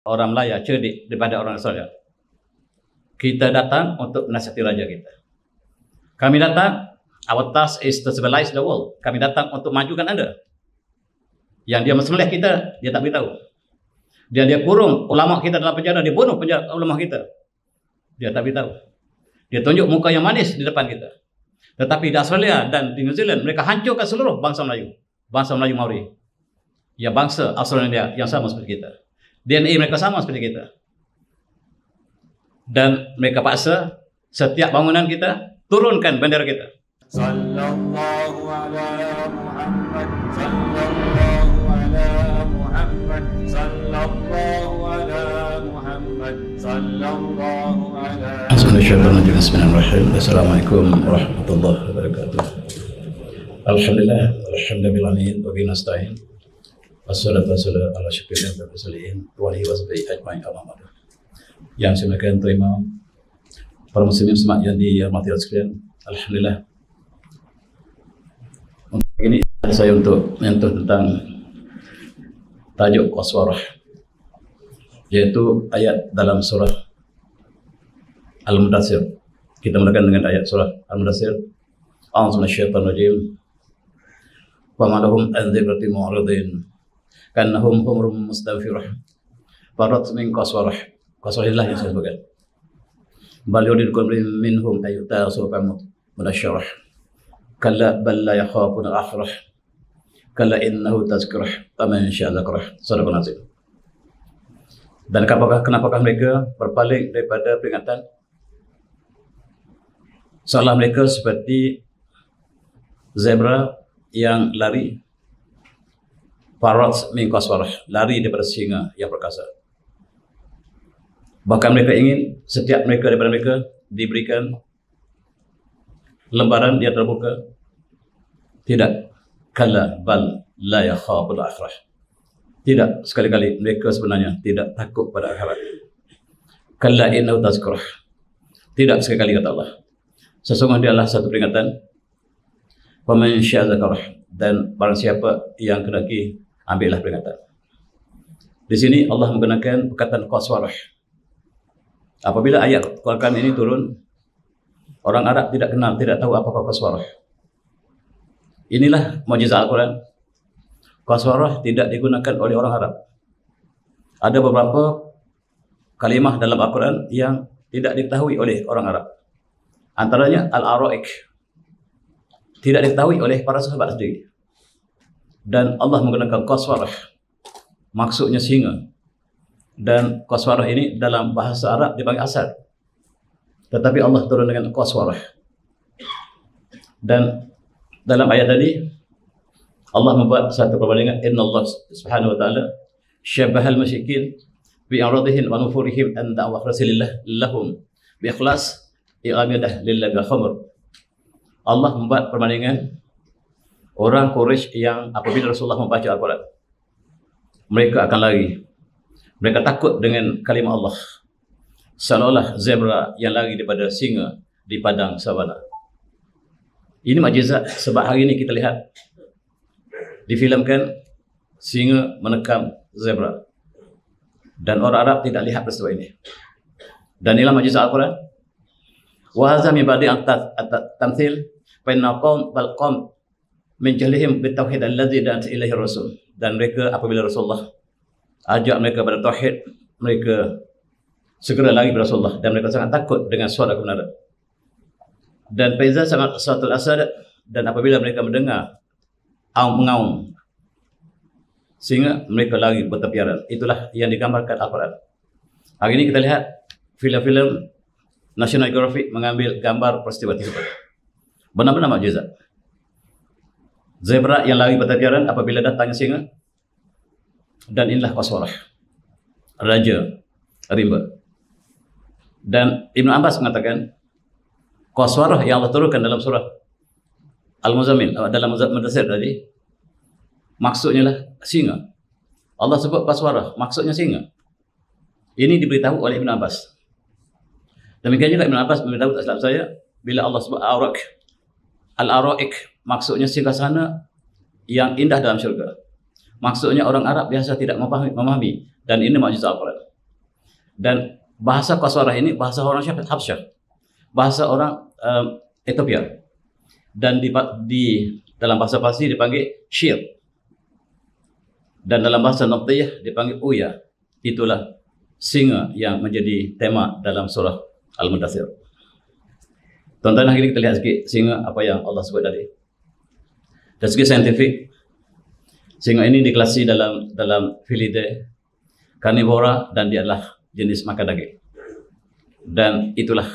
orang Melayu cerdik daripada orang Australia. Kita datang untuk menasihati raja kita. Kami datang, our task is to civilize the world. Kami datang untuk majukan anda. Yang dia mesmeleh kita, dia tak beritahu. Dia kurung ulama kita dalam penjara, dia bunuh ulama kita. Dia tak beritahu. Dia tunjuk muka yang manis di depan kita. Tetapi di Australia dan di New Zealand, mereka hancurkan seluruh bangsa Melayu. Bangsa Melayu Maori. Ya, bangsa Australia yang sama seperti kita. DNA mereka sama seperti kita. Dan mereka paksa setiap bangunan kita turunkan bendera kita. Sallallahu ala Muhammad, sallallahu ala Muhammad, sallallahu ala Muhammad, sallallahu ala. Bismillahirrahmanirrahim. Assalamualaikum warahmatullahi wabarakatuh. Alhamdulillah, alhamdulillah wa bihi nasta'in. Wassalatu wassalamu ala asyrafil mursalin wa alihi washabihi ajma'in amma ba'du. Yang saya muliakan Tuan Imam, para muslimin semak yang dirahmati Allah sekalian, alhamdulillah. Untuk ini saya untuk menyentuh tentang tajuk qaswarah, yaitu ayat dalam surah Al-Mudaththir. Kita mulakan dengan ayat surah Al-Mudaththir. A'udzu minasyaitonir rajim. Wa ma lahum an dzikrati mu'ridin kannahum humrum mustanfirah. Farat min qaswarah. Qaswarah yang saya sebutkan. Bal yuridu minhum ayyuta sufamut mudasyarah. Kalla bal la yakhafuna al-akhirah. Kalla innahu tazkirah faman syaa dzakarah. Sadaqallahul azim. Dan kenapakah mereka berpaling daripada peringatan? Seolah mereka seperti zebra yang lari, farat min qaswarah, lari daripada singa yang perkasa. Bahkan mereka ingin setiap mereka daripada mereka diberikan lembaran yang terbuka. Tidak. Kalla bal la yakhaful akhirah. Tidak, sekali-kali mereka sebenarnya tidak takut pada akhirat. Kalla innahu tazkirah. Tidak, sekali-kali kata Allah, sesungguhnya dia adalah satu peringatan. Faman syaa dzakarah, dan barang siapa yang kendaki ambillah peringatan. Di sini Allah menggunakan perkataan qaswarah. Apabila ayat Al-Quran ini turun, orang Arab tidak kenal, tidak tahu apakah qaswarah. Inilah mukjizat Al-Quran. Qaswarah tidak digunakan oleh orang Arab. Ada beberapa kalimah dalam Al-Quran yang tidak diketahui oleh orang Arab. Antaranya al-ara'ik, tidak diketahui oleh para sahabat sendiri. Dan Allah menggunakan qaswarah, maksudnya singa. Dan qaswarah ini dalam bahasa Arab dipanggil asad. Tetapi Allah turun dengan qaswarah. Dan dalam ayat tadi Allah membuat satu perbandingan. Inna Allah subhanahu wa ta'ala syabahal musyrikin bi aradihim wa nufurihim an da'wa rasulillah lahum bi ikhlas i'amidah lillahi bil khamr. Allah membuat perbandingan orang Quraisy yang apabila Rasulullah membaca Al-Quran, mereka akan lari. Mereka takut dengan kalimah Allah, seolah-olah zebra yang lari daripada singa di padang savana. Ini mukjizat, sebab hari ini kita lihat difilmkan singa menekam zebra, dan orang Arab tidak lihat peristiwa ini. Dan inilah mukjizat Al-Quran. Wa hadza min ba'di at-tamthil fa inna qaum bal qaum min jahlihim bit tauhid alladzi da'at ilaihi rasul. Dan mereka apabila Rasulullah ajak mereka pada tauhid, mereka segera lari kepada Rasulullah, dan mereka sangat takut dengan suara kebenaran. Dan faiza sangat satul asad, dan apabila mereka mendengar mengaum sehingga mereka lari bertepiaran. Itulah yang digambarkan Al-Quran. Hari ini kita lihat filem-filem National Geographic mengambil gambar peristiwa tersebut. Benar-benar mukjizat. Zebra yang lari bertepiaran apabila datangnya singa. Dan inilah qaswarah, raja rimba. Dan Ibn Abbas mengatakan qaswarah yang Allah turunkan dalam surah Al-Muzammil, dalam Mudaththir tadi, maksudnya lah singa. Allah sebut qaswarah, maksudnya singa. Ini diberitahu oleh Ibn Abbas. Demikian juga Ibn Abbas memberitahu, tak silap saya, bila Allah sebut al-ara'ik, maksudnya singgasana yang indah dalam syurga. Maksudnya orang Arab biasa tidak memahami, dan ini mukjizat Al-Quran. Dan bahasa Qaswarah ini bahasa orang Habsyah, bahasa orang Ethiopia. Dan di dalam bahasa Parsi dipanggil Syir. Dan dalam bahasa Nabtiyah dipanggil Uya. Itulah singa yang menjadi tema dalam surah Al-Mudaththir. Tuan-tuan, hari ini kita lihat sikit singa apa yang Allah sebut tadi. Dari segi saintifik, singa ini dikelasi dalam Felidae, karnivora, dan dia adalah jenis makan daging. Dan itulah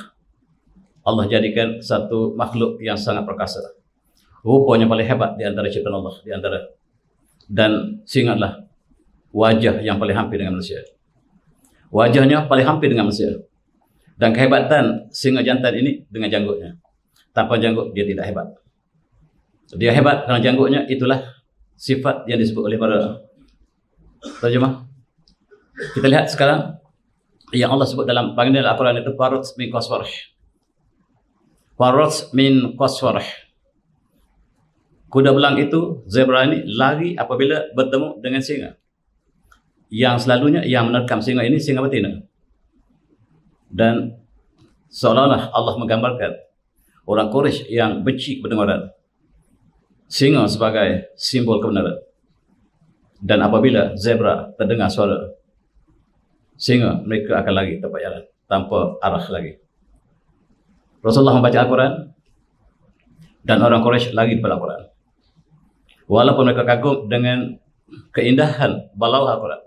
Allah jadikan satu makhluk yang sangat perkasa. Rupanya paling hebat di antara ciptaan Allah, dan singa adalah wajah yang paling hampir dengan manusia. Wajahnya paling hampir dengan manusia. Dan kehebatan singa jantan ini dengan janggutnya. Tanpa janggut dia tidak hebat. Dia hebat karena janggutnya. Itulah sifat yang disebut oleh para terjemah. Kita lihat sekarang yang Allah sebut dalam panggilan Al-Quran itu Farats min Qaswarah. Farats min Qaswarah. Kuda belang itu, zebra ini lari apabila bertemu dengan singa. Yang selalunya yang menerkam singa ini singa betina. Dan seolah-olah Allah menggambarkan orang Quraisy yang benci kebenaran, singa sebagai simbol kebenaran. Dan apabila zebra terdengar suara singa, mereka akan lari tempat jalan tanpa arah lagi. Rasulullah membaca Al-Quran dan orang Quraisy lari kepada Al-Quran. Walaupun mereka kagum dengan keindahan balau Al-Quran,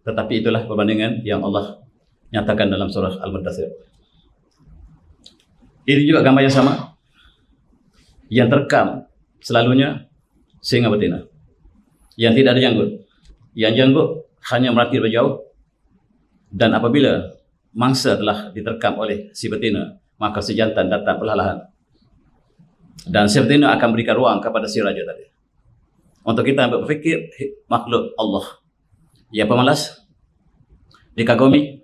tetapi itulah perbandingan yang Allah nyatakan dalam surah Al-Mudaththir. Ini juga gambar yang sama yang terekam selalunya singa betina yang tidak ada janggut. Yang janggut hanya melatih dari jauh, dan apabila mangsa telah diterkam oleh si betina, maka si jantan datang perlahan-lahan, dan si betina akan berikan ruang kepada si raja tadi. Untuk kita berfikir makhluk Allah yang pemalas, dikagumi,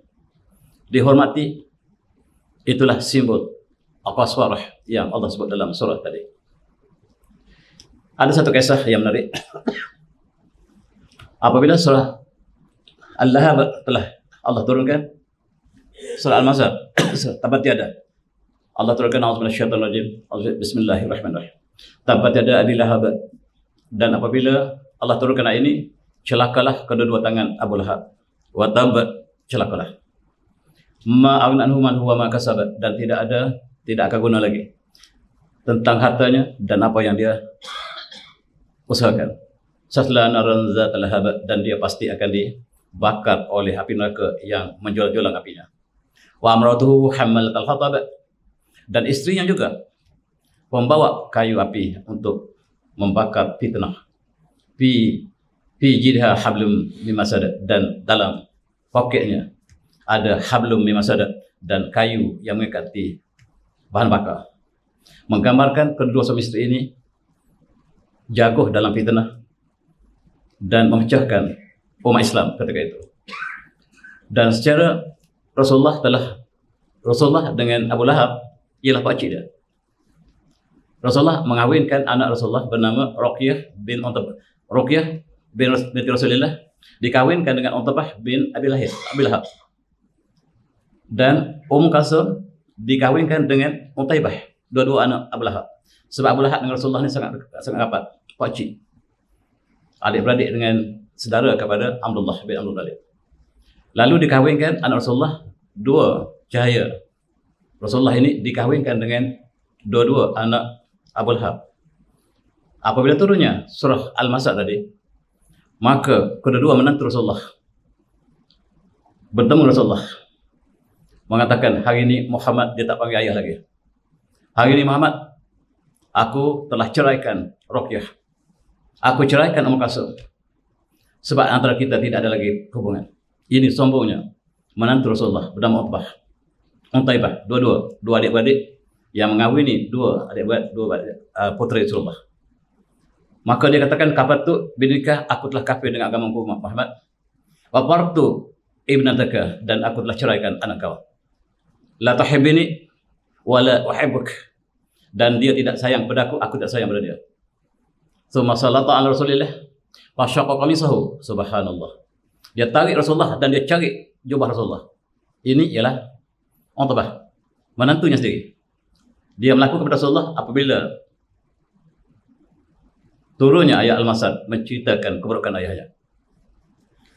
dihormati, itulah simbol Qaswarah yang Allah sebut dalam surah tadi. Ada satu kisah yang menarik. Apabila surah Al-Lahab telah Allah turunkan, surah Al-Mazar, tabat yada, Allah turunkan a'udzu minasyaitonir rajim, bismillahirrahmanirrahim. Tabat yada Abi Lahab. Dan apabila Allah turunkan ayat ini, celakalah kedua-dua tangan Abu Lahab. Wa tabat, celakalah. Ma aghna anhu man huwa ma kasaba, dan tidak akan guna lagi tentang hartanya dan apa yang dia usahakan. Sasla naran zatal lahab, dan dia pasti akan dibakar oleh api neraka yang menjulang-julang apinya. Wa amratuhu hammalatal hatab, dan istrinya juga membawa kayu api untuk membakar fitnah. Fi jidha hablum min masad, dan dalam poketnya ada hablum min masad, dan kayu yang mengikati bahan bakar. Menggambarkan kedua suami istri ini jago dalam fitnah dan memecahkan umat Islam ketika itu. Dan secara Rasulullah dengan Abu Lahab ialah pakcik dia. Rasulullah mengawinkan anak Rasulullah bernama Ruqyah bin Rasulullah, dikawinkan dengan Utbah bin Abi Lahab. Dan Kalsum dikawinkan dengan Utaibah, dua-dua anak Abu Lahab. Sebab Abu Lahab dengan Rasulullah ini sangat rapat, pakcik, adik-beradik dengan saudara kepada Abdullah bin Abdul Muttalib. Lalu dikawinkan anak Rasulullah, dua cahaya Rasulullah ini dikawinkan dengan dua-dua anak Abu Lahab. Apabila turunnya surah Al-Masad tadi, maka kedua-dua menantu Rasulullah bertemu Rasulullah, mengatakan, hari ini Muhammad dia tak panggil ayah lagi. Hari ini Muhammad, aku telah ceraikan Ruqyah. Aku ceraikan Kalsum. Sebab antara kita tidak ada lagi hubungan. Ini sombongnya menantu Rasulullah bernama Utaibah, dua adik-beradik yang mengawini dua puteri Rasulullah. Maka dia katakan, kafartu binika, aku telah kafir dengan agamamu Muhammad. Wa fartu ibnataka, dan aku telah ceraikan anak kau. La tuhibbini wa la uhibbuk, dan dia tidak sayang padaku, aku tidak sayang pada dia. Tsumma sallata ala Rasulillah fa syaqqa qamisahu, subhanallah. Dia tarik Rasulullah dan dia cari jubah Rasulullah. Ini ialah Utbah, menantunya sendiri. Dia melakukan kepada Rasulullah apabila turunnya ayat Al-Masad menceritakan keburukan ayahnya.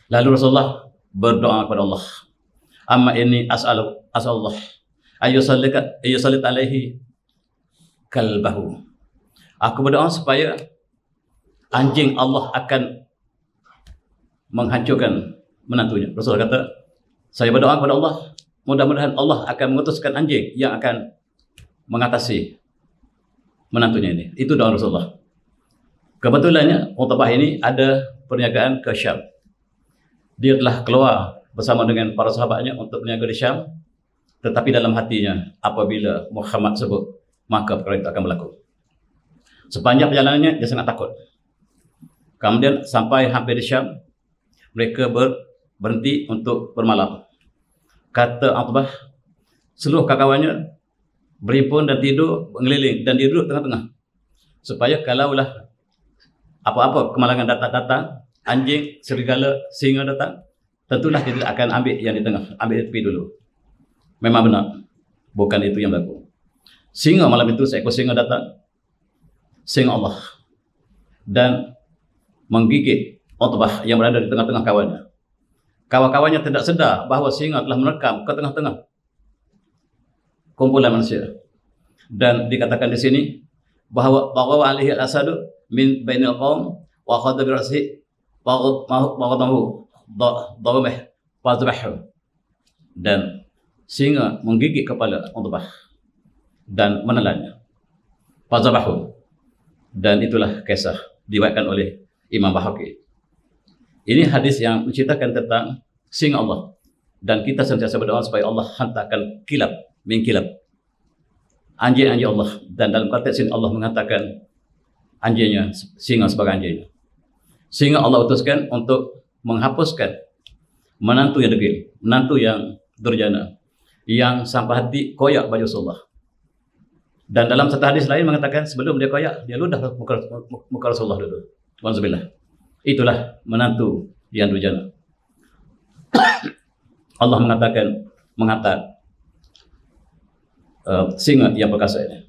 Lalu Rasulullah berdoa kepada Allah, amma inni as'alullah ayyusallit alaihi kalbahu. Aku berdoa supaya anjing Allah akan menghancurkan menantunya. Rasulullah kata, saya berdoa kepada Allah, mudah-mudahan Allah akan mengutuskan anjing yang akan mengatasi menantunya ini. Itu doa Rasulullah. Kebetulannya Utbah ini ada perniagaan ke Syam. Dia telah keluar bersama dengan para sahabatnya untuk berniaga di Syam, tetapi dalam hatinya apabila Muhammad sebut, maka perkara itu akan berlaku. Sepanjang perjalanannya dia sangat takut. Kemudian sampai hampir di Syam, mereka berhenti untuk bermalam. Kata Utbah, seluruh kawan-kawannya berhimpun dan tidur mengeliling, dan dia duduk tengah-tengah, supaya kalaulah apa-apa kemalangan datang, anjing, serigala, singa datang, tentulah dia tidak akan ambil yang di tengah, ambil di tepi dulu. Memang benar, bukan itu yang berlaku. Singa malam itu, seekor singa datang, singa Allah, dan menggigit Utbah yang berada di tengah-tengah kawannya. Kawan-kawannya tidak sedar bahawa singa telah menerkam ke tengah-tengah kumpulan manusia. Dan dikatakan di sini bahawa alaihi al-asadu min bainil qaum wa khadha bi ra'si wa qadahu dawamah wa zabahu. Dan singa menggigit kepala Utbah dan menelannya. Fazabahu. Dan itulah kisah diriwayatkan oleh Imam Bahaqi. Ini hadis yang menceritakan tentang singa Allah, dan kita sentiasa berdoa supaya Allah hantarkan kilab min kilab, anjing-anjing Allah. Dan dalam konteks ini Allah mengatakan anjingnya, singa sebagai anjingnya. Singa Allah utuskan untuk menghapuskan menantu yang degil, menantu yang durjana, yang sampai hati koyak baju Rasulullah. Dan dalam satu hadis lain mengatakan sebelum dia koyak, dia ludah muka Rasulullah dulu. Walhamdulillah. Itulah menantu yang durjana. Allah menghantar singa yang perkasa ini.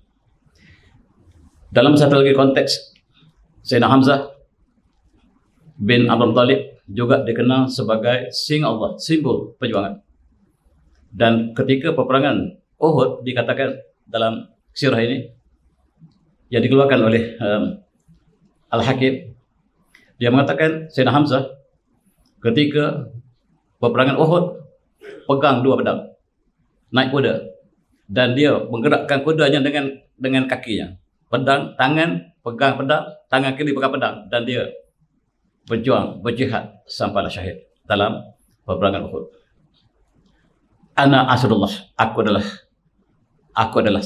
Dalam satu lagi konteks, Sayyidina Hamzah bin Abdul Talib juga dikenal sebagai singa Allah, simbol perjuangan. Dan ketika peperangan Uhud, dikatakan dalam sirah ini yang dikeluarkan oleh Al-Hakim, dia mengatakan Sayyidina Hamzah ketika peperangan Uhud pegang dua pedang, naik kuda, dan dia menggerakkan kudanya dengan kakinya. Pedang, tangan pegang pedang, tangan kiri pegang pedang, dan dia berjuang, berjihad sampailah syahid dalam peperangan Uhud. Ana asadullah, aku adalah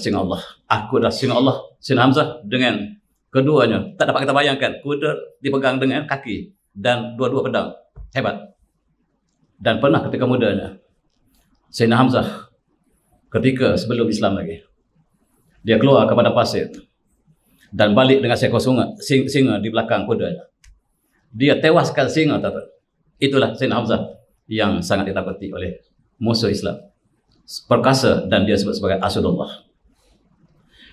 singa Allah. Aku adalah singa Allah. Sayyidina Hamzah dengan keduanya, tak dapat kita bayangkan, kuda dipegang dengan kaki dan dua-dua pedang. Hebat. Dan pernah ketika mudanya Sayyidina Hamzah, ketika sebelum Islam lagi, dia keluar ke padang pasir dan balik dengan seekor singa di belakang kudanya. Dia tewaskan singa. Itulah Sayyidina Hamzah yang sangat ditakuti oleh musuh Islam, perkasa, dan dia sebut sebagai Asadullah.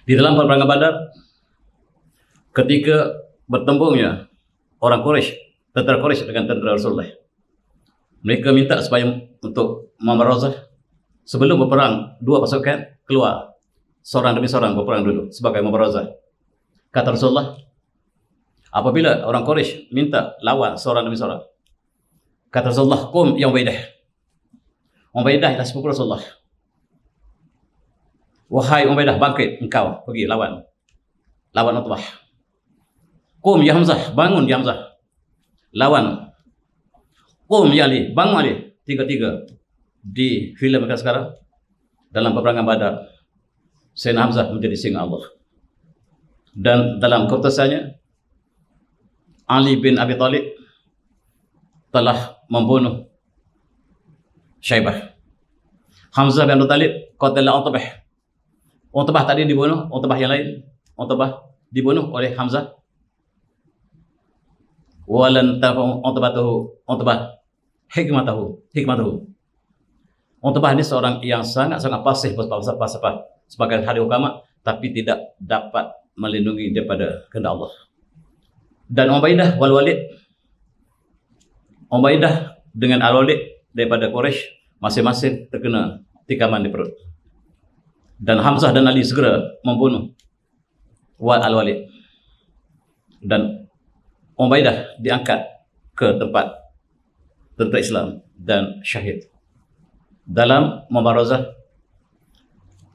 Di dalam peperangan Badar, ketika bertembungnya orang Quraisy, tentara Quraisy dengan tentara Rasulullah, mereka minta supaya untuk memerozah sebelum berperang, dua pasukan keluar, seorang demi seorang berperang dulu sebagai memerozah. Kata Rasulullah, apabila orang Quraisy minta lawan seorang demi seorang, kata Rasulullah, "Qum ya Ubaidah." Ubaidah adalah sepupu Rasulullah. "Wahai Ubaidah, bangkit, engkau pergi lawan Utbah." "Qum ya Hamzah," bangun ya Hamzah, lawan. "Qum ya Ali," bangun Ali. Tiga-tiga di filem mereka sekarang dalam peperangan Badar, Sayyidina Hamzah menjadi singa Allah. Dan dalam keputusannya, Ali bin Abi Thalib telah membunuh Syaibah. Hamzah bin Abi Thalib qatala Utbah. Utbah tadi dibunuh, Utbah yang lain, Utbah dibunuh oleh Hamzah. Walan tafu Utbah hikmatahu. Orang tabah ini seorang yang sangat-sangat fasih sebagai ahli agama, tapi tidak dapat melindungi daripada kehendak Allah. Dan Ubaidah wal Walid, Ubaidah dengan Al-Walid daripada Quraisy masing-masing terkena tikaman di perut. Dan Hamzah dan Ali segera membunuh Al-Walid. Dan Ubaidah diangkat ke tempat tentera Islam dan syahid. Dalam mubarazah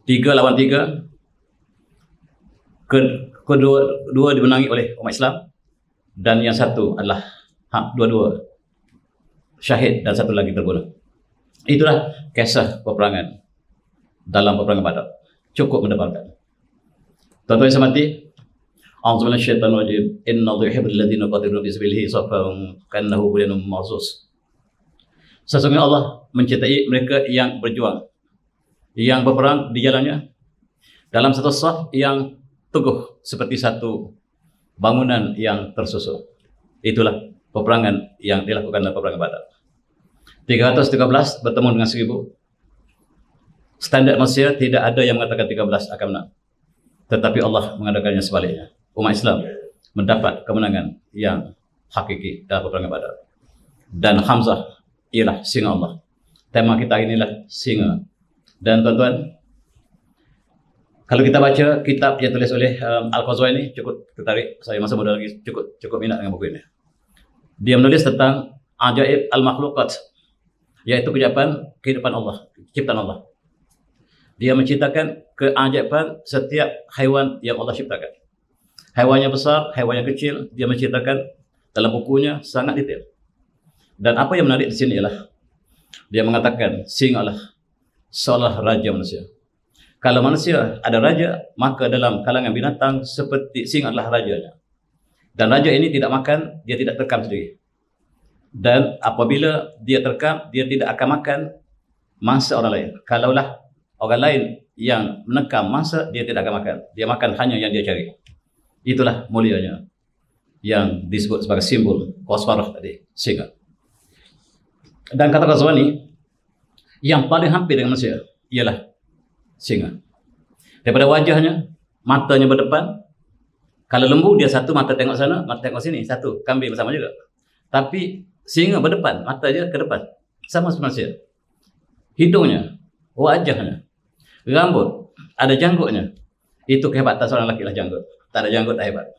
3 lawan 3, kedua dimenangi oleh umat Islam, dan yang satu adalah dua-dua syahid dan satu lagi terbunuh. Itulah kisah peperangan dalam peperangan Badar. Cukup mendebarkan. Tuan-tuan yang saya hormati, a'udzu billahi minasyaitonir rajim. Innallaha yuhibbul ladzina yuqatiluna fi sabilihi saffan ka'annahum bunyanun marsus. Sesungguhnya Allah mencintai mereka yang berjuang, yang berperang di jalannya dalam satu saf yang teguh seperti satu bangunan yang tersusun. Itulah peperangan yang dilakukan dalam peperangan Badar. 313 bertemu dengan 1000. Standar manusia tidak ada yang mengatakan 13 akan menang. Tetapi Allah mengadakannya sebaliknya. Umat Islam mendapat kemenangan yang hakiki dalam peperangan Badar. Dan Hamzah ialah singa Allah. Tema kita inilah singa. Dan tuan-tuan, kalau kita baca kitab yang tulis oleh Al-Ghazwani, cukup tertarik. Saya masa muda lagi cukup minat dengan buku ini. Dia menulis tentang ajaib al-makhluqat, yaitu kehidupan Allah, ciptaan Allah. Dia menciptakan keajaiban setiap haiwan yang Allah ciptakan. Haiwan yang besar, haiwan yang kecil, dia menciptakan dalam bukunya sangat detail. Dan apa yang menarik di sini ialah dia mengatakan singa adalah seolah raja manusia. Kalau manusia ada raja, maka dalam kalangan binatang seperti singa adalah rajanya. Dan raja ini tidak makan, dia tidak terkam sendiri. Dan apabila dia terkam, dia tidak akan makan mangsa orang lain. Kalaulah orang lain yang menekam mangsa, dia tidak akan makan. Dia makan hanya yang dia cari. Itulah mulianya yang disebut sebagai simbol wasfarah tadi, singa. Dan kata Ghazwani, yang paling hampir dengan manusia ialah singa. Daripada wajahnya, matanya berdepan. Kalau lembu dia satu mata tengok sana, mata tengok sini, satu. Kambing sama juga. Tapi singa berdepan, mata dia ke depan. Sama seperti manusia. Hidungnya, wajahnya, rambut, ada janggutnya. Itu kehebatan seorang lelaki lah janggut. Tak ada janggut tak hebat.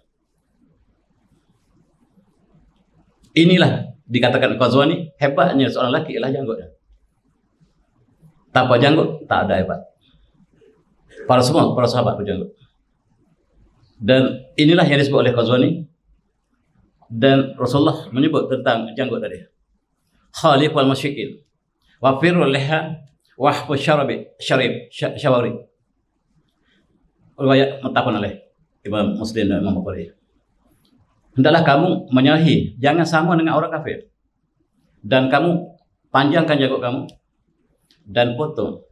Inilah dikatakan Ghazwani, hebatnya seorang lelaki ialah janggutnya. Tanpa janggut tak ada hebat. Para sahabat berjanggut. Dan inilah yang disebut oleh Ghazwani. Dan Rasulullah menyebut tentang janggut tadi. Khaliqul musyrikin wa firrul liha wa hfu syawari. Riwayat muttafaqun alaih Imam Muslim dan Imam Bukhari. Hendaklah kamu menyalahi, jangan sama dengan orang kafir. Dan kamu panjangkan janggut kamu dan potong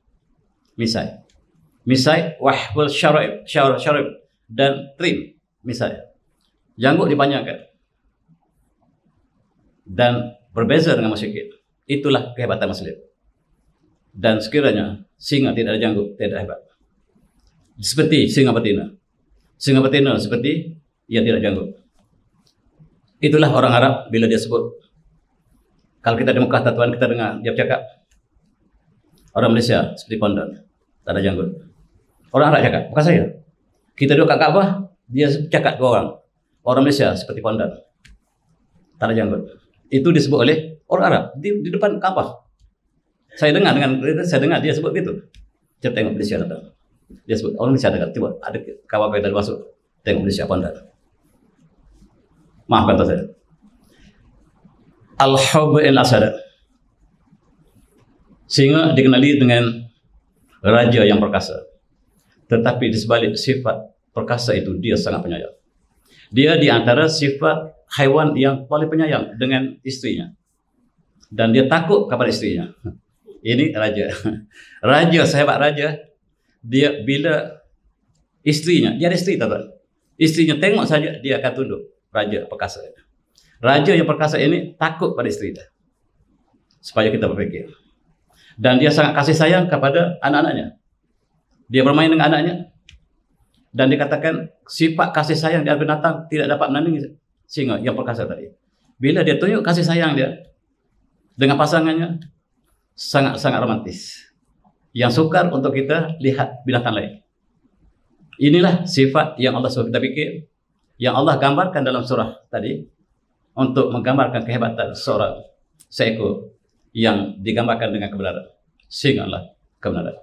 misai. Misai wahful syarib dan trim misai. Janggut dipanjangkan. Dan berbeza dengan musyrikin. Itulah kehebatan muslim. Dan sekiranya singa tidak ada janggut, tidak hebat. Seperti singa betina. Singa betina seperti ia tidak janggut. Itulah orang Arab bila dia sebut. Kalau kita di Mekah, tuan kita dengar dia bercakap. Orang Malaysia seperti pondan, tak ada janggut. Orang Arab cakap, bukan saya. Kita duduk kat Kaabah, dia cakap dua orang. Orang Malaysia seperti pondan, tak ada janggut. Itu disebut oleh orang Arab di depan Kaabah. Saya dengar dia sebut begitu. Saya tengok Malaysia datang. Dia sebut orang Malaysia datang. Tiba ada kawan kita masuk. Tengok Malaysia pondan. Maaf kata saya. Al-Hub al-Asad. Singa dikenali dengan raja yang perkasa. Tetapi di sebalik sifat perkasa itu, dia sangat penyayang. Dia di antara sifat haiwan yang paling penyayang dengan istrinya. Dan dia takut kepada istrinya. Ini raja. Raja, sehebat raja, dia bila istrinya, dia ada istri tak? Istrinya tengok saja, dia akan tunduk. Raja perkasa. Raja yang perkasa ini takut pada isteri dia. Supaya kita berfikir. Dan dia sangat kasih sayang kepada anak-anaknya. Dia bermain dengan anaknya. Dan dikatakan sifat kasih sayang di binatang tidak dapat menandingi singa yang perkasa tadi. Bila dia tunjuk kasih sayang dia dengan pasangannya, sangat-sangat romantis. Yang sukar untuk kita lihat binatang lain. Inilah sifat yang Allah suruh kita fikir, yang Allah gambarkan dalam surah tadi, untuk menggambarkan kehebatan seekor yang digambarkan dengan kebenaran. Singa lah kebenaran.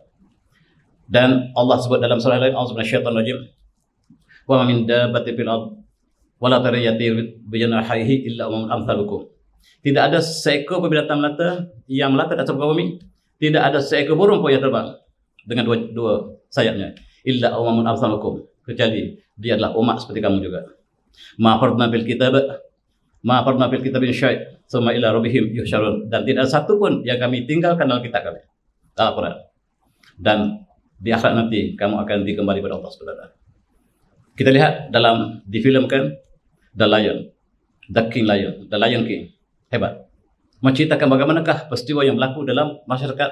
Dan Allah sebut dalam surah lain, A'udzu minasyaitonir rajim, wa ma min dabbatin fil ardh wa la tayyatir bi janahihi illa umamun amsalukum. Tidak ada seekor binatang melata yang melata di atas muka bumi, tidak ada seekor burung pun yang terbang dengan dua sayapnya, illa umamun amsalukum, kecuali dia adalah umat seperti kamu juga. Ma farna fil kitab min syai' tsumma ila rabbihim yuhsyarun. Dan tidak satu pun yang kami tinggalkan dalam kitab kami, Al-Quran. Dan di akhirat nanti kamu akan dikembali kepada Allah Subhanahu. Kita lihat difilmkan The Lion King. Hebat. Menceritakan bagaimanakah peristiwa yang berlaku dalam masyarakat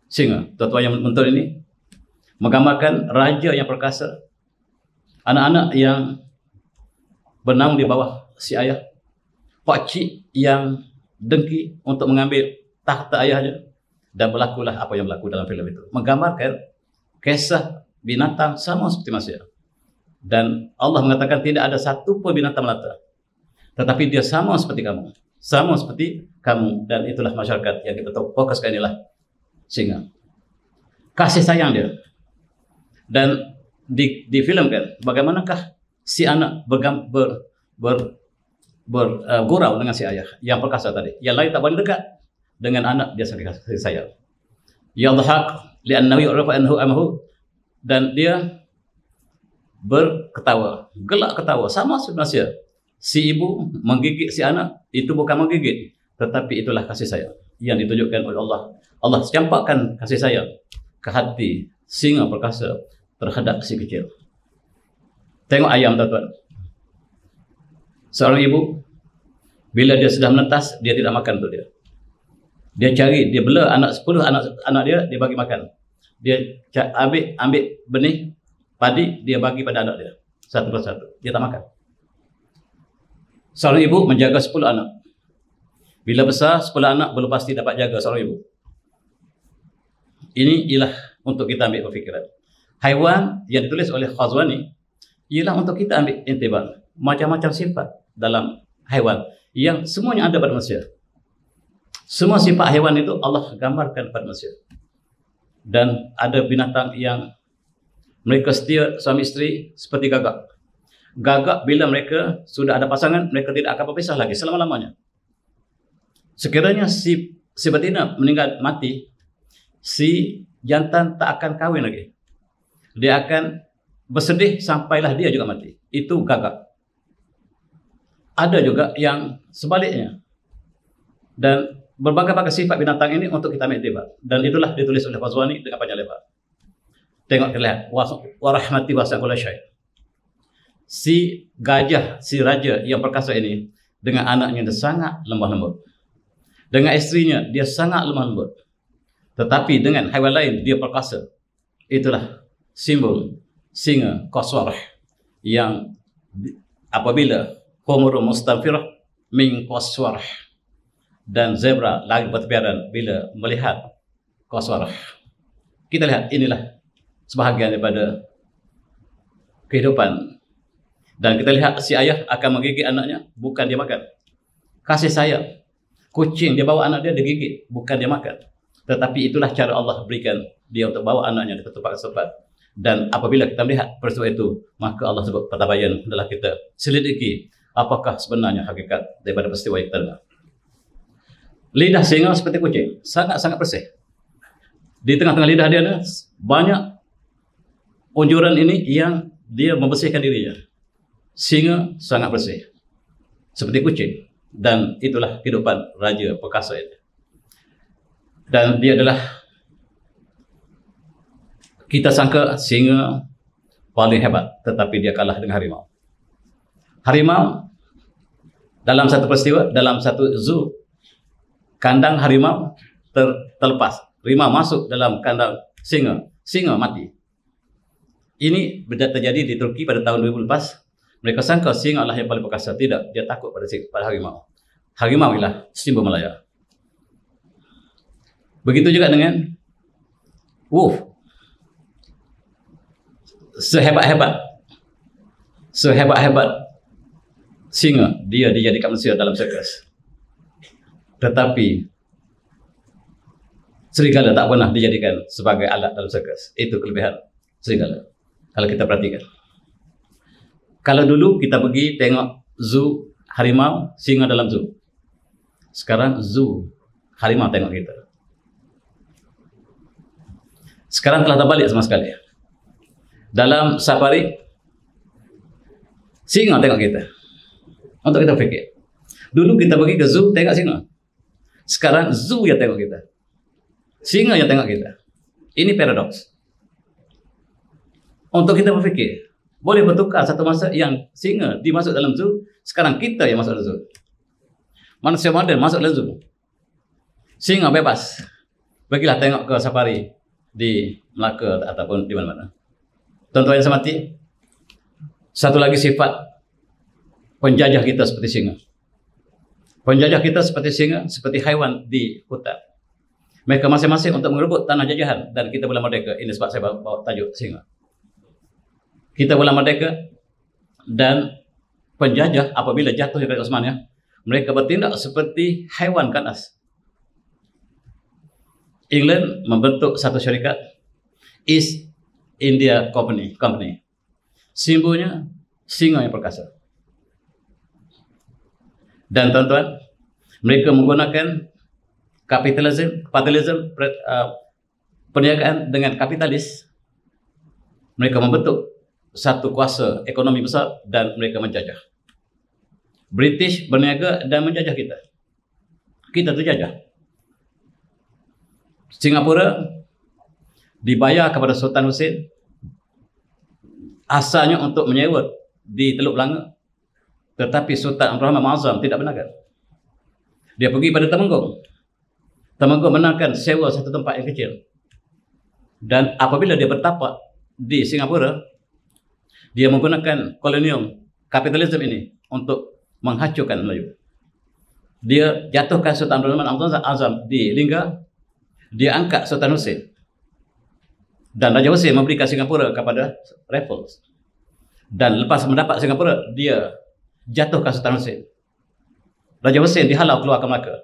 singa. Tuan-tuan yang menonton ini menggambarkan raja yang perkasa, anak-anak yang bernaung di bawah si ayah, pakcik yang dengki untuk mengambil tahta ayahnya. Dan berlakulah apa yang berlaku dalam filem itu. Menggambarkan kisah binatang sama seperti manusia. Dan Allah mengatakan tidak ada satu pun binatang melata, tetapi dia sama seperti kamu. Sama seperti kamu. Dan itulah masyarakat yang kita fokuskan, inilah singa. Kasih sayang dia. Dan difilmkan bagaimanakah si anak bergurau dengan si ayah yang perkasa tadi. Yang lain tak boleh dekat dengan anak dia sendiri kasih sayang. Yadhhak li'annahu yu'rafu annahu amahu, dan dia berketawa, gelak ketawa sama sebenarnya. Si ibu menggigit si anak itu bukan menggigit, tetapi itulah kasih sayang yang ditunjukkan oleh Allah. Allah campakkan kasih sayang ke hati singa perkasa terhadap si kecil. Tengok ayam, tuan-tuan. Seorang ibu bila dia sudah menetas, dia tidak makan untuk dia. Dia cari, dia bela 10 anak dia bagi makan. Dia ambil benih padi, dia bagi pada anak dia satu persatu. Dia tak makan. Seorang ibu menjaga 10 anak. Bila besar 10 anak belum pasti dapat jaga seorang ibu. Ini ialah untuk kita ambil berfikiran. Haiwan yang ditulis oleh Khazwani ialah untuk kita ambil intibar. Macam-macam sifat dalam haiwan yang semuanya ada pada manusia. Semua sifat haiwan itu Allah gambarkan pada manusia. Dan ada binatang yang mereka setia suami isteri seperti gagak. Gagak bila mereka sudah ada pasangan, mereka tidak akan berpisah lagi selama-lamanya. Sekiranya si betina meninggal mati, si jantan tak akan kahwin lagi. Dia akan bersedih sampailah dia juga mati. Itu gagak. Ada juga yang sebaliknya. Dan berbagai-bagai sifat binatang ini untuk kita ambil iktibar. Dan itulah ditulis oleh Khazwani dengan panjang lebar. Tengok, terlihat warahmati wasi'at kulla syai'. Si gajah, si raja yang perkasa ini dengan anaknya dia sangat lemah lembut. Dengan istrinya dia sangat lemah lembut. Tetapi dengan haiwan lain dia perkasa. Itulah simbol singa qaswarah yang apabila humurun mustanfirah min qaswarah, dan zebra lagi bertepiaran bila melihat qaswarah. Kita lihat inilah sebahagian daripada kehidupan. Dan kita lihat si ayah akan menggigit anaknya, bukan dia makan. Kasih sayang. Kucing dia bawa anak dia digigit, bukan dia makan. Tetapi itulah cara Allah berikan dia untuk bawa anaknya ke tempat-tempat. Dan apabila kita melihat peristiwa itu, maka Allah sebut patabayan adalah kita selidiki apakah sebenarnya hakikat daripada peristiwa yang kita dengar. Lidah singa seperti kucing, sangat-sangat bersih. Di tengah-tengah lidah dia ada banyak unjuran ini yang dia membersihkan dirinya. Singa sangat bersih, seperti kucing. Dan itulah kehidupan raja perkasa itu. Dan dia adalah, kita sangka singa paling hebat, tetapi dia kalah dengan harimau. Harimau dalam satu peristiwa, dalam satu zoo, kandang harimau terlepas. Rimau masuk dalam kandang singa. Singa mati. Ini terjadi di Turki pada tahun 2014. Mereka sangka singa lah yang paling perkasa. Tidak, dia takut pada harimau. Harimau ialah simbol Malaya. Begitu juga dengan wolf. Sehebat-hebat singa, dia dijadikan manusia dalam sirkus. Tetapi serigala tak pernah dijadikan sebagai alat dalam sirkus. Itu kelebihan serigala. Kalau kita perhatikan. Kalau dulu kita pergi tengok zoo harimau, singa dalam zoo. Sekarang zoo harimau tengok kita. Sekarang telah terbalik sama sekali. Dalam safari, singa tengok kita. Untuk kita fikir. Dulu kita pergi ke zoo tengok singa. Sekarang zoo yang tengok kita. Singa yang tengok kita. Ini paradoks. Untuk kita berfikir, boleh bertukar satu masa yang singa dimasuk dalam zoo, sekarang kita yang masuk dalam zoo. Manusia moden masuk dalam zoo. Singa bebas. Bagilah tengok ke safari di Melaka ataupun di mana-mana. Tuan-tuan yang saya hormati, satu lagi sifat penjajah kita seperti singa. Penjajah kita seperti singa, seperti haiwan di hutan. Mereka masing-masing untuk merebut tanah jajahan dan kita bola merdeka. Ini sebab saya bawa tajuk singa. Kita bola merdeka dan penjajah apabila jatuh di Kerajaan Osmania, mereka bertindak seperti haiwan kandas. England membentuk satu syarikat East India Company. Simbolnya singa yang perkasa. Dan tuan-tuan, mereka menggunakan kapitalisme, perniagaan dengan kapitalis. Mereka membentuk satu kuasa ekonomi besar dan mereka menjajah. British berniaga dan menjajah kita. Kita terjajah. Singapura dibayar kepada Sultan Husain asalnya untuk menyewa di Teluk Belanga, tetapi Sultan Abdul Rahman Ma'azam tidak benarkan. Dia pergi pada Temenggung. Temenggung benarkan sewa satu tempat yang kecil. Dan apabila dia bertapak di Singapura, dia menggunakan kolonial kapitalisme ini untuk menghancurkan Melayu. Dia jatuhkan Sultan Abdul Rahman Ma'azam di Lingga. Dia angkat Sultan Husain. Dan Raja Husain memberikan Singapura kepada Raffles. Dan lepas mendapat Singapura, dia jatuhkan Sultan Husain. Raja Husain dihalau keluar ke Melaka.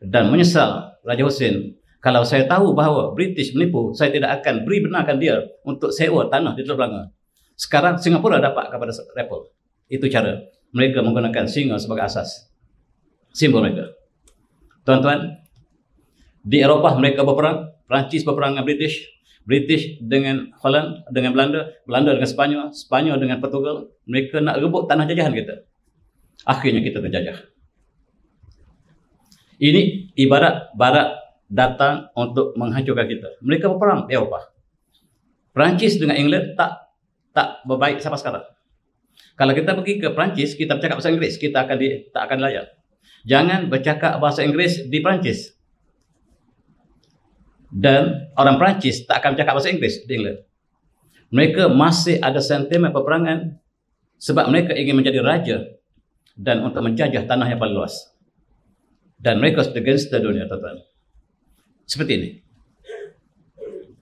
Dan menyesal Raja Husain, kalau saya tahu bahawa British menipu, saya tidak akan beri benarkan dia untuk sewa tanah di Teluk Belanga. Sekarang Singapura dapat kepada Raffles. Itu cara mereka menggunakan singa sebagai asas. Simbol mereka. Tuan-tuan, di Eropah mereka berperang. Perancis berperang dengan British. British dengan Holland, dengan Belanda. Belanda dengan Spanyol. Spanyol dengan Portugal. Mereka nak rebut tanah jajahan kita. Akhirnya kita terjajah. Ini ibarat Barat datang untuk menghancurkan kita. Mereka berperang di Eropah. Perancis dengan England tak berbaik sampai sekarang. Kalau kita pergi ke Perancis, kita bercakap bahasa Inggeris, kita tak akan layak. Jangan bercakap bahasa Inggeris di Perancis. Dan orang Perancis tak akan bercakap bahasa Inggeris di England. Mereka masih ada sentimen peperangan sebab mereka ingin menjadi raja dan untuk menjajah tanah yang paling luas. Dan mereka sebagai gangster dunia, tuan-tuan. Seperti ini.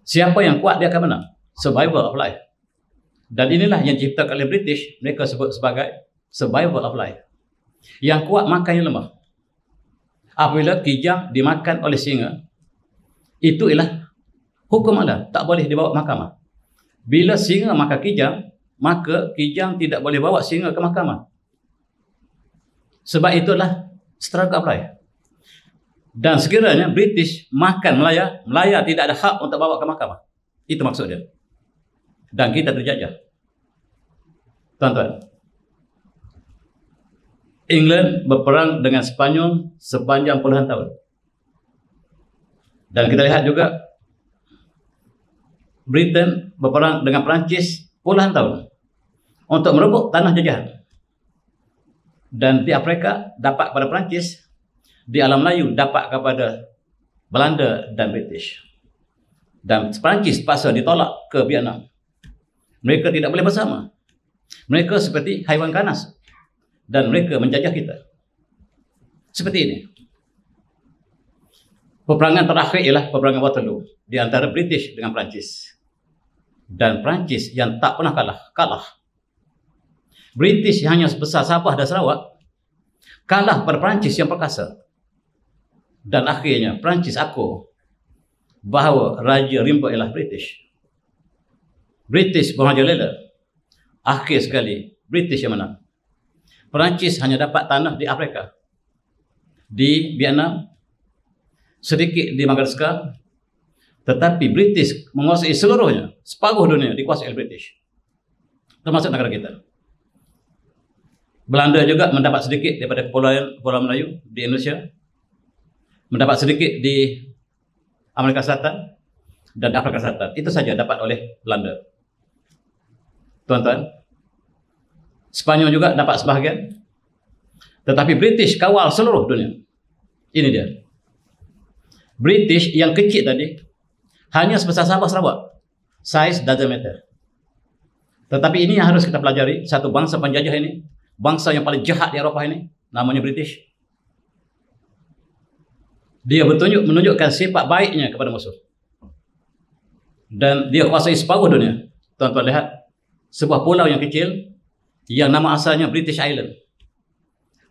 Siapa yang kuat dia akan menang. Survival of life. Dan inilah yang diciptakan oleh British. Mereka sebut sebagai survival of life. Yang kuat makan yang lemah. Apabila kijang dimakan oleh singa, itu ialah hukum Allah. Tak boleh dibawa mahkamah. Bila singa makan kijang, maka kijang tidak boleh bawa singa ke mahkamah. Sebab itulah struggle of life. Dan sekiranya British makan Melaya, Melaya tidak ada hak untuk bawa ke mahkamah. Itu maksud dia. Dan kita terjajah. Tuan-tuan, England berperang dengan Spanyol sepanjang puluhan tahun. Dan kita lihat juga Britain berperang dengan Perancis puluhan tahun untuk merebut tanah jajahan. Dan di Afrika dapat kepada Perancis, di alam Melayu dapat kepada Belanda dan British. Dan Perancis paksa ditolak ke Vietnam. Mereka tidak boleh bersama. Mereka seperti haiwan ganas. Dan mereka menjajah kita. Seperti ini. Peperangan terakhir ialah peperangan Waterloo di antara British dengan Perancis. Dan Perancis yang tak pernah kalah. British hanya sebesar Sabah dan Sarawak kalah pada Perancis yang perkasa. Dan akhirnya Perancis akur bahawa Raja Rimba ialah British. British bermerajalela. Akhir sekali British yang menang. Perancis hanya dapat tanah di Afrika, di Vietnam, sedikit di Madagascar, tetapi British menguasai seluruhnya. Separuh dunia dikuasai oleh British, termasuk negara kita. Belanda juga mendapat sedikit daripada Pulau Melayu di Indonesia, mendapat sedikit di Amerika Selatan dan Afrika Selatan. Itu saja dapat oleh Belanda. Tuan-tuan, Spanyol juga dapat sebahagian, tetapi British kawal seluruh dunia. Ini dia. British yang kecil tadi hanya sebesar Sabah Sarawak. Size doesn't matter. Tetapi ini yang harus kita pelajari. Satu bangsa penjajah ini, bangsa yang paling jahat di Eropah ini, namanya British. Dia menunjukkan sifat baiknya kepada musuh. Dan dia kuasai separuh dunia. Tuan-tuan lihat, sebuah pulau yang kecil yang nama asalnya British Island.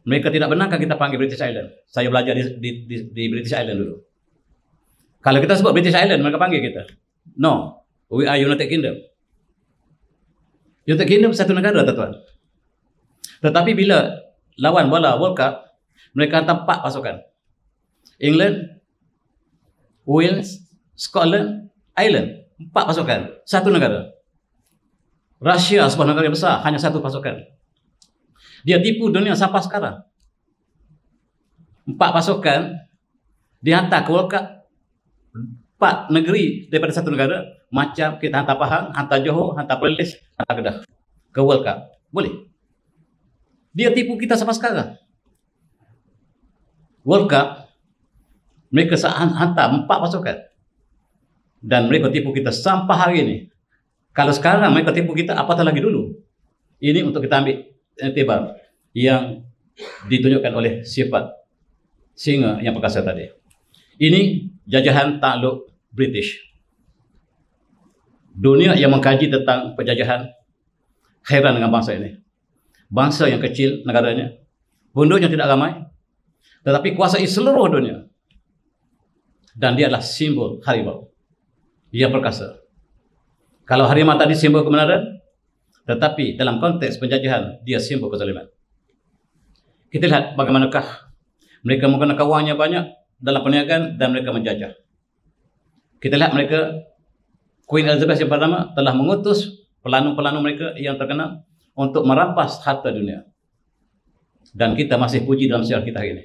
Mereka tidak benarkan kita panggil British Island. Saya belajar di British Island dulu. Kalau kita sebut British Island, mereka panggil kita. No, we are United Kingdom. United Kingdom satu negara, tuan-tuan. Tetapi bila lawan bola World Cup, mereka hantar 4 pasukan. England, Wales, Scotland, Ireland. 4 pasukan, satu negara. Rusia, sebuah negara yang besar, hanya 1 pasukan. Dia tipu dunia sampai sekarang. 4 pasukan dihantar ke World Cup. 4 negeri daripada satu negara, macam kita hantar Pahang, hantar Johor, hantar Perlis, hantar Kedah ke World Cup. Boleh. Dia tipu kita sampai sekarang. World Cup, mereka hantar 4 pasukan. Dan mereka tipu kita sampai hari ini. Kalau sekarang mereka tipu kita, apatah lagi dulu. Ini untuk kita ambil tibar yang ditunjukkan oleh sifat singa yang perkasa tadi. Ini jajahan takluk British. Dunia yang mengkaji tentang penjajahan heran dengan bangsa ini. Bangsa yang kecil negaranya, penduduknya tidak ramai, tetapi kuasai seluruh dunia. Dan dia adalah simbol harimau yang perkasa. Kalau harimau tadi simbol kebenaran, tetapi dalam konteks penjajahan, dia simbol kezaliman. Kita lihat bagaimanakah mereka menggunakan wangnya banyak dalam perniagaan dan mereka menjajah. Kita lihat mereka, Queen Elizabeth yang pertama telah mengutus pelanu-pelanu mereka yang terkenal untuk merampas harta dunia. Dan kita masih puji dalam sejarah kita hari ini.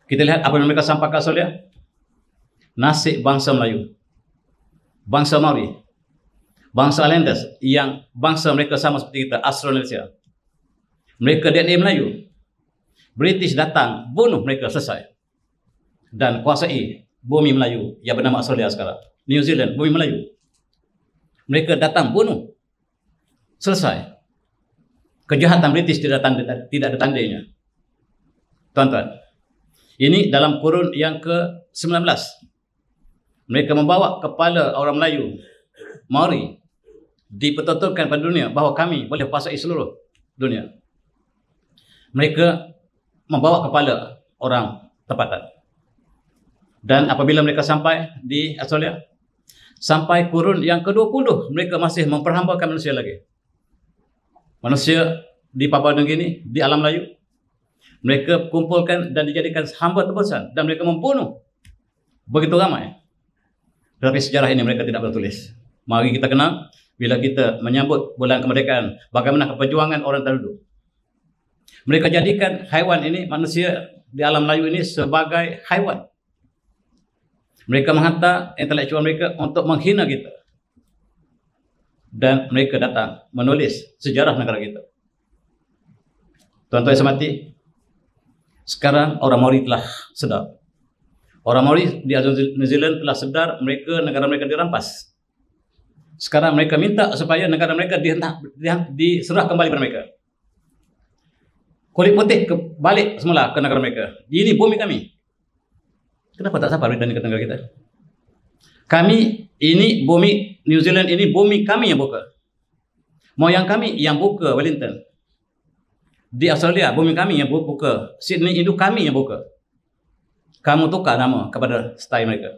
Kita lihat apa yang mereka sampaikan ke Australia. Nasib bangsa Melayu, bangsa Maori, bangsa Islanders yang bangsa mereka sama seperti kita, Austronesia. Mereka DNA Melayu. British datang, bunuh mereka, selesai. Dan kuasai bumi Melayu yang bernama Australia sekarang. New Zealand, bumi Melayu. Mereka datang, bunuh, selesai. Kejahatan British tidak ada tandanya. Tuan-tuan, ini dalam kurun yang ke-19. Mereka membawa kepala orang Melayu, Maori, dipertontonkan pada dunia bahawa kami boleh kuasai seluruh dunia. Mereka membawa kepala orang tempatan. Dan apabila mereka sampai di Australia, sampai kurun yang ke-20, mereka masih memperhambakan manusia lagi. Manusia di Papua Nugini, di alam Melayu, mereka kumpulkan dan dijadikan hamba tebusan. Dan mereka membunuh begitu ramai. Tetapi sejarah ini mereka tidak bertulis. Mari kita kenal bila kita menyambut bulan kemerdekaan, bagaimana perjuangan orang terdahulu. Mereka jadikan haiwan ini, manusia di alam Melayu ini sebagai haiwan. Mereka menghantar intelektual mereka untuk menghina kita. Dan mereka datang menulis sejarah negara kita. Tuan-tuan yang saya hormati, sekarang orang Maori telah sedar Orang Maori di New Zealand telah sedar negara mereka dirampas. Sekarang mereka minta supaya negara mereka diserah kembali kepada mereka. Kulit putih balik semula ke negara mereka. Ini bumi kami. Kenapa tak sabar berani ke negara kita? Kami ini bumi New Zealand ini bumi kami yang buka. Moyang kami yang buka Wellington. Di Australia bumi kami yang buka. Sydney itu kami yang buka. Kamu tukar nama kepada style mereka.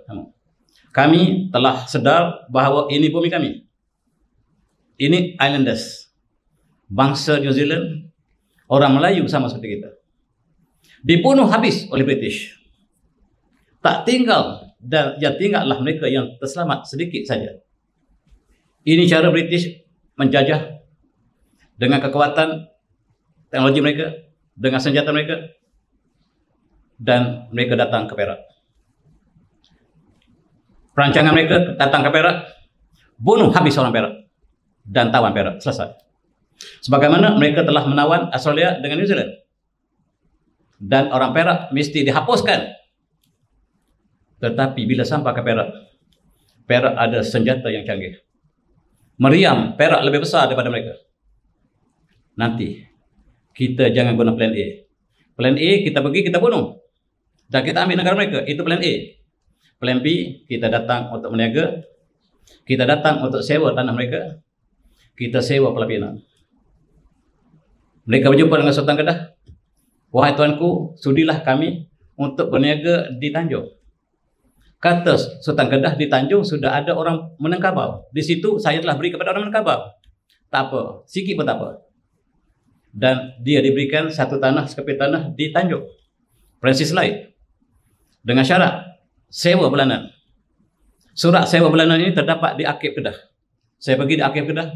Kami telah sedar bahawa ini bumi kami. Ini Islanders. Bangsa New Zealand, orang Melayu sama seperti kita. Dibunuh habis oleh British. Tak tinggal, dan yang tinggallah mereka yang terselamat sedikit saja. Ini cara British menjajah dengan kekuatan teknologi mereka, dengan senjata mereka, dan mereka datang ke Perak. Perancangan mereka datang ke Perak, bunuh habis orang Perak, dan tawan Perak. Selesai. Sebagaimana mereka telah menawan Australia dengan New Zealand. Dan orang Perak mesti dihapuskan. Tetapi bila sampai ke Perak, Perak ada senjata yang canggih. Meriam Perak lebih besar daripada mereka. Nanti kita jangan guna plan A. Plan A kita pergi, kita bunuh. Dan kita ambil negara mereka. Itu plan A. Plan B, kita datang untuk meniaga. Kita datang untuk sewa tanah mereka. Kita sewa pelapinan. Mereka berjumpa dengan Sultan Kedah. Wahai tuanku, sudilah kami untuk berniaga di Tanjung. Kata Sultan Kedah, di Tanjung sudah ada orang Minangkabau. Di situ saya telah beri kepada orang Minangkabau. Tak apa, sikit pun tak apa. Dan dia diberikan satu tanah, sekeping tanah di Tanjung. Francis Light. Dengan syarat sewa bulanan. Surat sewa bulanan ini terdapat di Akib Kedah. Saya pergi di Akib Kedah.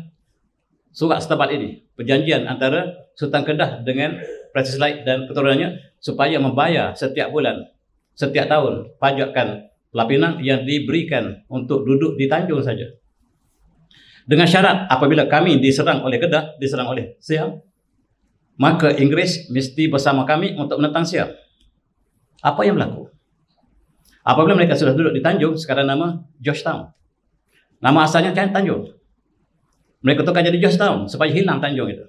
Surat setempat ini. Perjanjian antara Sultan Kedah dengan Francis Light dan keturunannya supaya membayar setiap bulan, setiap tahun pajakan pelapinan yang diberikan untuk duduk di Tanjung saja. Dengan syarat apabila kami diserang oleh Kedah, diserang oleh Siam, maka Inggeris mesti bersama kami untuk menentang Siam. Apa yang berlaku? Apabila mereka sudah duduk di Tanjung, sekarang nama Georgetown. Nama asalnya kan Tanjung. Mereka tukar jadi Georgetown supaya hilang Tanjung itu.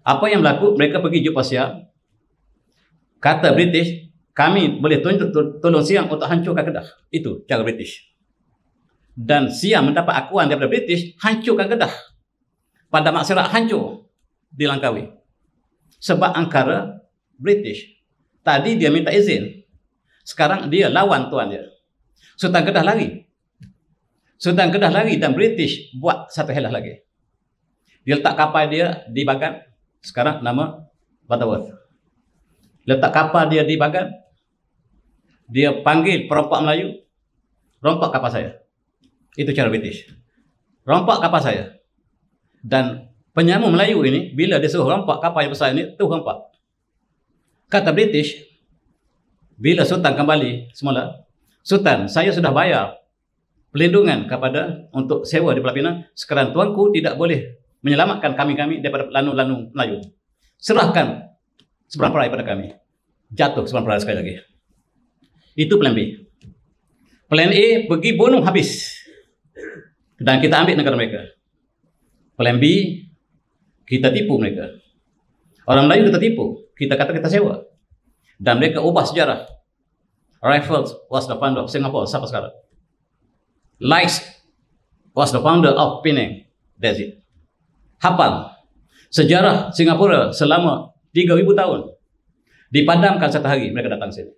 Apa yang berlaku? Mereka pergi jumpa Siam. Kata British, kami boleh tolong Siam untuk hancurkan Kedah. Itu cara British. Dan Siam mendapat akuan daripada British, hancurkan Kedah. Pada masyarakat hancur di Langkawi. Sebab angkara British. Tadi dia minta izin. Sekarang dia lawan tuan dia. Sultan Kedah lari. Sultan Kedah lari dan British buat satu helah lagi. Dia letak kapal dia di Bagan. Sekarang nama Butterworth. Letak kapal dia di Bagan. Dia panggil perompak Melayu. Rompak kapal saya. Itu cara British. Rompak kapal saya. Dan penyamu Melayu ini, bila dia suruh rompak kapal yang besar ini, tu rompak. Kata British, bila Sultan kembali semula, Sultan, saya sudah bayar pelindungan untuk sewa di pelapinan. Sekarang tuanku tidak boleh menyelamatkan kami-kami daripada lanung-lanung Melayu. Serahkan seberang perai pada kami. Jatuh seberang perai sekali lagi. Itu plan B. Plan A, pergi bunuh habis. Dan kita ambil negara mereka. Plan B, kita tipu mereka. Orang Melayu kita tipu. Kita kata kita sewa. Dan mereka ubah sejarah. Raffles was the founder of Singapore sampai sekarang. Lights was the founder of Penang. That's it. Hafal. Sejarah Singapura selama 3,000 tahun. Dipadamkan satu hari mereka datang sini.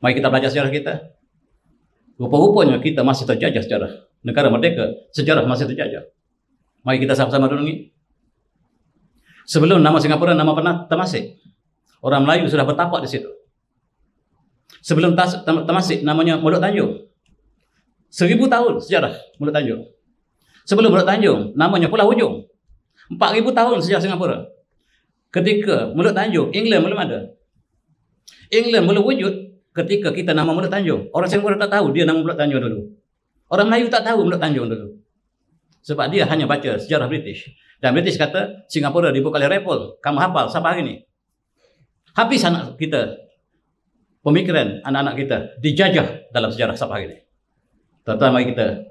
Mari kita belajar sejarah kita. Rupa-rupanya kita masih terjajah sejarah. Negara merdeka, sejarah masih terjajah. Mari kita sama-sama renungi. Sebelum nama Singapura, nama pernah Temasek. Orang Melayu sudah bertapak di situ. Sebelum Temasek, namanya Mulut Tanjung. 1000 tahun sejarah Mulut Tanjung. Sebelum Mulut Tanjung, namanya Pulau Hujung. 4,000 tahun sejarah Singapura. Ketika Mulut Tanjung, England belum ada. England belum wujud ketika kita nama Mulut Tanjung. Orang Singapura tak tahu dia nama Mulut Tanjung dulu. Orang Melayu tak tahu Mulut Tanjung dulu. Sebab dia hanya baca sejarah British. Dan British kata, Singapura dibuka oleh Raffles. Kamu hafal sampai hari ini. Habis anak kita pemikiran anak-anak kita dijajah dalam sejarah sampai hari ini. Tuan-tuan, mari kita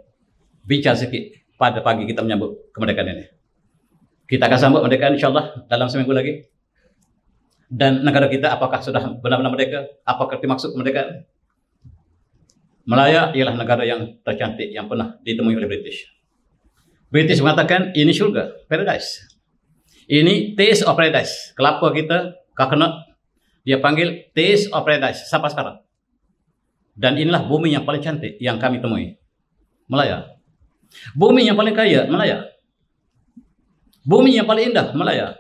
bincang sikit pada pagi kita menyambut kemerdekaan ini. Kita akan sambut kemerdekaan insyaAllah dalam seminggu lagi. Dan negara kita apakah sudah benar-benar merdeka? Apakah dimaksud kemerdekaan? Malaya ialah negara yang tercantik yang pernah ditemui oleh British. British mengatakan ini syurga, paradise. Ini taste of paradise. Kelapa kita, coconut, dia panggil taste of paradise sampai sekarang. Dan inilah bumi yang paling cantik yang kami temui. Malaya. Bumi yang paling kaya, Malaya. Bumi yang paling indah, Malaya.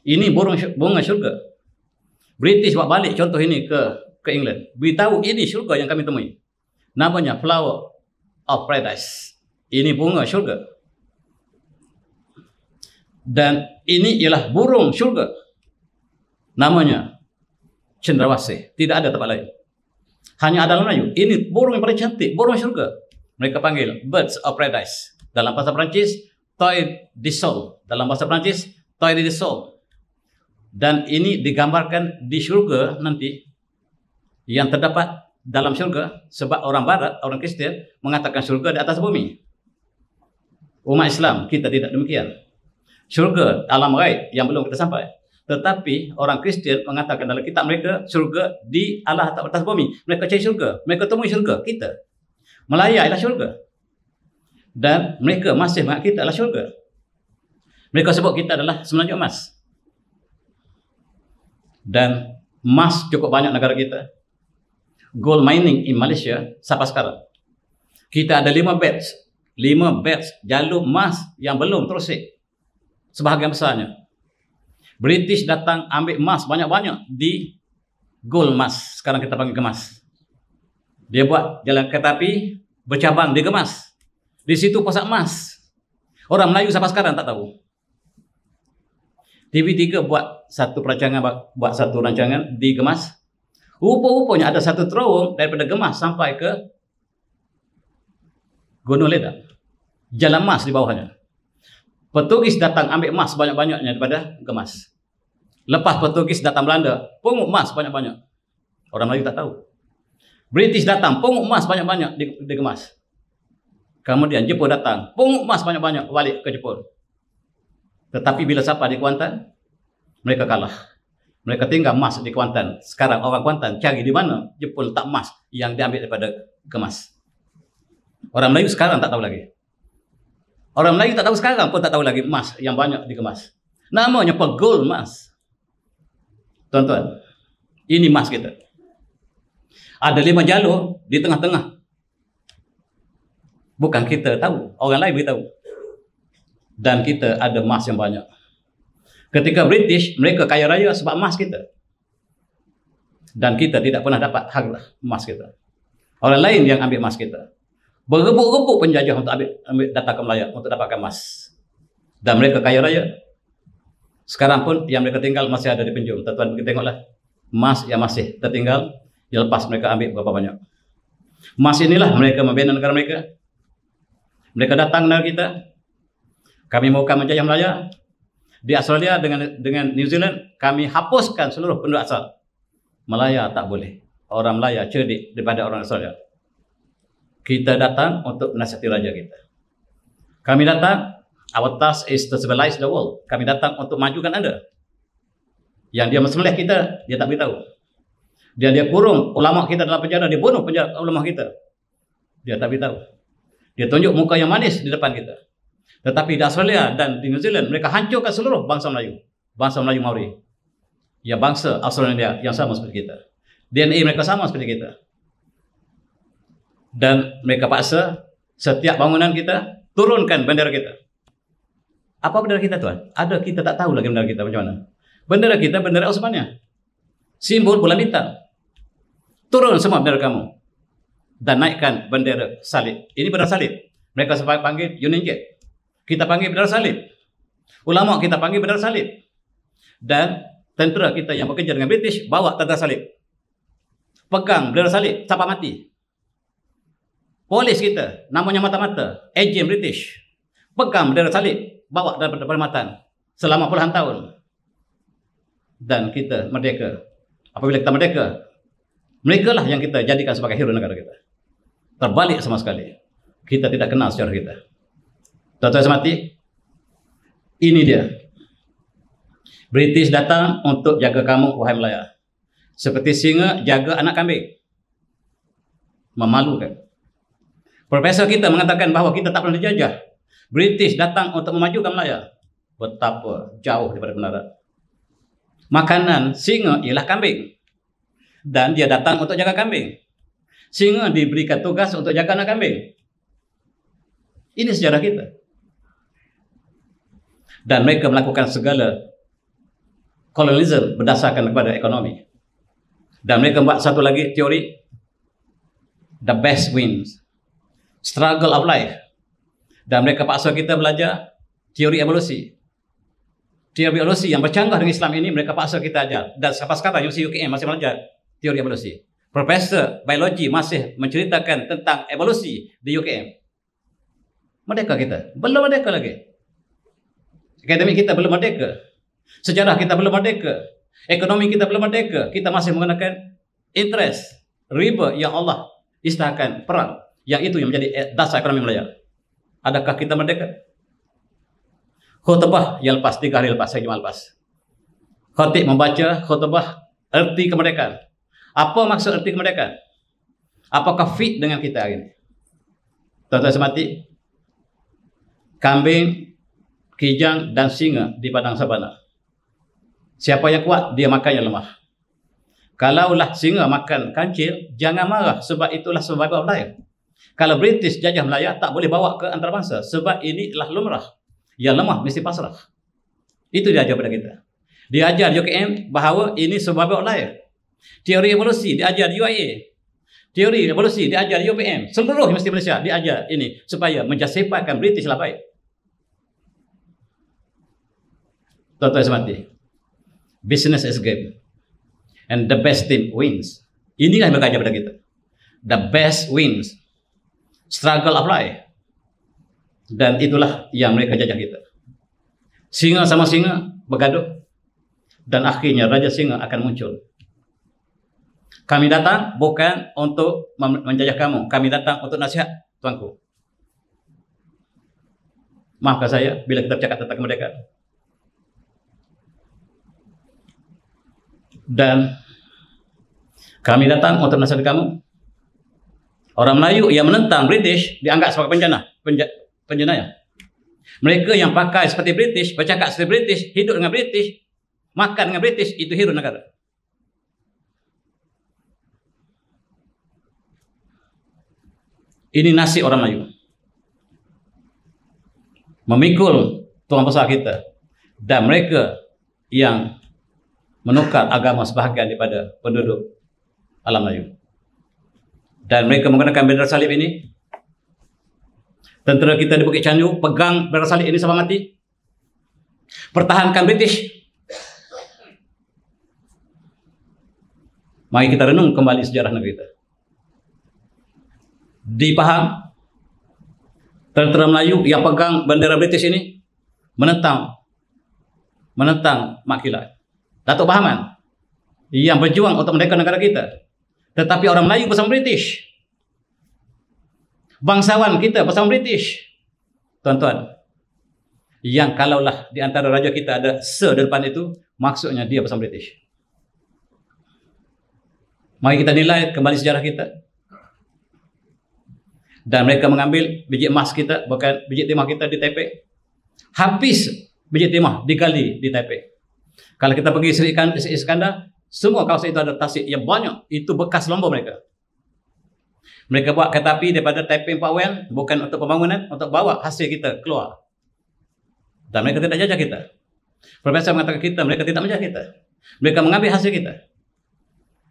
Ini bunga syurga. British buat balik contoh ini ke England. Beritahu ini syurga yang kami temui. Namanya flower of paradise. Ini bunga syurga. Dan ini ialah burung syurga. Namanya cendrawasih. Tidak ada tempat lain. Hanya ada dalam Melayu. Ini burung yang paling cantik, burung syurga. Mereka panggil birds of paradise. Dalam bahasa Perancis, toy de sol. Dalam bahasa Perancis, toy de sol. Dan ini digambarkan di syurga nanti yang terdapat dalam syurga, sebab orang Barat, orang Kristian mengatakan syurga di atas bumi. Umat Islam kita tidak demikian. Syurga alam gaib yang belum kita sampai. Tetapi orang Kristian mengatakan dalam kitab mereka syurga di Allah atas bumi. Mereka cari syurga, mereka temui syurga kita. Malaya ialah syurga. Dan mereka masih menganggap kita adalah syurga. Mereka sebut kita adalah semenanjung emas. Dan emas cukup banyak negara kita. Gold mining in Malaysia sampai sekarang. Kita ada 5 batch jalur emas yang belum terusik. Sebahagian besarnya. British datang ambil emas banyak-banyak di gold emas. Sekarang kita panggil Gemas. Dia buat jalan kereta api bercabang di Gemas. Di situ pusat emas. Orang Melayu sampai sekarang tak tahu. TV3 buat satu rancangan di Gemas. Rupa-rupanya ada satu terowong daripada Gemas sampai ke Gunung Ledang. Jalan emas di bawahnya. Portugis datang ambil emas banyak-banyaknya daripada Gemas. Lepas Portugis datang Belanda, pungut emas banyak-banyak. Orang Melayu tak tahu. British datang, pungut emas banyak-banyak di Gemas. Kemudian Jepun datang, pungut emas banyak-banyak balik ke Jepun. Tetapi bila sampai di Kuantan, mereka kalah. Mereka tinggal emas di Kuantan. Sekarang orang Kuantan cari di mana Jepun letak emas yang diambil daripada Gemas. Orang Melayu sekarang tak tahu lagi. Orang Melayu tak tahu sekarang pun tak tahu lagi emas yang banyak di Gemas. Namanya gold emas. Tuan-tuan, ini emas kita. Ada 5 jalur di tengah-tengah. Bukan kita tahu, orang lain beritahu. Dan kita ada emas yang banyak. Ketika British, mereka kaya raya sebab emas kita. Dan kita tidak pernah dapat harga emas kita. Orang lain yang ambil emas kita. Berebut-rebut penjajah untuk ambil datang ke Melaya untuk dapatkan emas. Dan mereka kaya raya. Sekarang pun yang mereka tinggal masih ada di penjuru. Tuan-tuan pergi tengoklah. Emas yang masih tertinggal, yang lepas mereka ambil berapa banyak. Emas inilah mereka membina negara mereka. Mereka datang negara kita. Kami mahukan menjajah Melaya. Di Australia dengan New Zealand, kami hapuskan seluruh penduduk asal. Melaya tak boleh. Orang Melaya cerdik daripada orang Australia. Kita datang untuk menasihati raja kita. Kami datang, our task is to civilize the world. Kami datang untuk majukan anda. Yang dia mesmeleh kita, dia tak beritahu. Dia kurung ulama kita dalam penjara, dia bunuh ulama kita. Dia tak beritahu. Dia tunjuk muka yang manis di depan kita. Tetapi di Australia dan di New Zealand, mereka hancurkan seluruh bangsa Melayu. Bangsa Melayu Maori. Ya bangsa Australia yang sama seperti kita. DNA mereka sama seperti kita. Dan mereka paksa setiap bangunan kita, turunkan bendera kita. Apa bendera kita tuan? Ada kita tak tahu lagi bendera kita macam mana. Bendera kita bendera Osmania. Simbol bulan bintang. Turun semua bendera kamu. Dan naikkan bendera salib. Ini bendera salib. Mereka panggil Union Jack. Kita panggil bendera salib. Ulama kita panggil bendera salib. Dan tentera kita yang bekerja dengan British bawa tentera salib. Pegang bendera salib sampai mati. Polis kita, namanya mata-mata, agent British, pegang bendera salib, bawa dalam perkhidmatan selama puluhan tahun. Dan kita merdeka. Apabila kita merdeka, Mereka lah yang kita jadikan sebagai hero negara kita. Terbalik sama sekali. Kita tidak kenal sejarah kita. Tuan-tuan semati, ini dia. British datang untuk jaga kamu, wahai Melaya. Seperti singa jaga anak kambing. Memalukan. Profesor kita mengatakan bahawa kita tak pernah dijajah. British datang untuk memajukan Melaya. Betapa jauh daripada kebenaran. Makanan singa ialah kambing. Dan dia datang untuk jaga kambing. Singa diberikan tugas untuk jaga anak kambing. Ini sejarah kita. Dan mereka melakukan segala kolonialisme berdasarkan kepada ekonomi. Dan mereka buat satu lagi teori, the best wins, struggle of life. Dan mereka paksa kita belajar teori evolusi. Teori evolusi yang bercanggah dengan Islam ini mereka paksa kita ajar. Dan sampai sekarang Universiti UKM masih belajar teori evolusi. Profesor biologi masih menceritakan tentang evolusi di UKM. Merdeka kita? Belum merdeka lagi. Akademik kita belum merdeka. Sejarah kita belum merdeka. Ekonomi kita belum merdeka. Kita masih menggunakan interest, riba yang Allah isytiharkan, perang. Yang itu yang menjadi dasar ekonomi Melaya. Adakah kita merdeka? Khutbah yang lepas, 3 hari lepas, saya cuma lepas. Khatib membaca khutbah erti kemerdekaan. Apa maksud erti kemerdekaan? Apakah fit dengan kita hari ini? Tuan-tuan semati, kambing, kijang dan singa di padang sabana. Siapa yang kuat, dia makan yang lemah. Kalaulah singa makan kancil, jangan marah sebab itulah survival of life. Kalau British jajah Melaya, tak boleh bawa ke antarabangsa sebab ini adalah lumrah. Yang lemah mesti pasrah. Itu dia ajar pada kita. Dia ajar di UKM bahawa ini survival of life. Teori evolusi diajar di UIA. Teori evolusi diajar di UPM. Seluruh Universiti Malaysia diajar ini supaya menjasipakan British lah baik. Tuan-tuan semati, business is game and the best team wins. Inilah yang berkajar pada kita. The best wins. Struggle of life. Dan itulah yang mereka jajah kita. Singa sama singa bergaduh. Dan akhirnya Raja Singa akan muncul. Kami datang bukan untuk menjajah kamu. Kami datang untuk nasihat, tuanku. Maafkan saya bila kita bercakap tentang kemerdekaan. Dan kami datang untuk nasihat kamu. Orang Melayu yang menentang British dianggap sebagai penjenayah. Mereka yang pakai seperti British, bercakap seperti British, hidup dengan British, makan dengan British, itu hero negara. Ini nasib orang Melayu. Memikul tuan besar kita. Dan mereka yang menukar agama sebahagian daripada penduduk alam Melayu. Dan mereka menggunakan bendera salib ini. Tentera kita di Bukit Candu pegang bendera salib ini sampai mati. Pertahankan British. Mari kita renung kembali sejarah negeri kita. Di Pahang, tentera Melayu yang pegang bendera British ini menentang Mak Kilat, Datuk Bahaman, yang berjuang untuk merdeka negara kita. Tetapi orang Melayu bersama British, bangsawan kita bersama British. Tuan-tuan, yang kalaulah di antara raja kita ada Sir di depan itu, maksudnya dia bersama British. Mari kita nilai kembali sejarah kita. Dan mereka mengambil biji emas kita, bukan biji timah kita di Taipei. Habis biji timah digali di Taipei. Kalau kita pergi Sri Iskandar, semua kawasan itu ada tasik yang banyak. Itu bekas lombor mereka. Mereka buat kereta api daripada Taipei Pak Wen, bukan untuk pembangunan, untuk bawa hasil kita keluar. Dan mereka tidak jajah kita. Profesor mengatakan mereka tidak menjajah kita. Mereka mengambil hasil kita.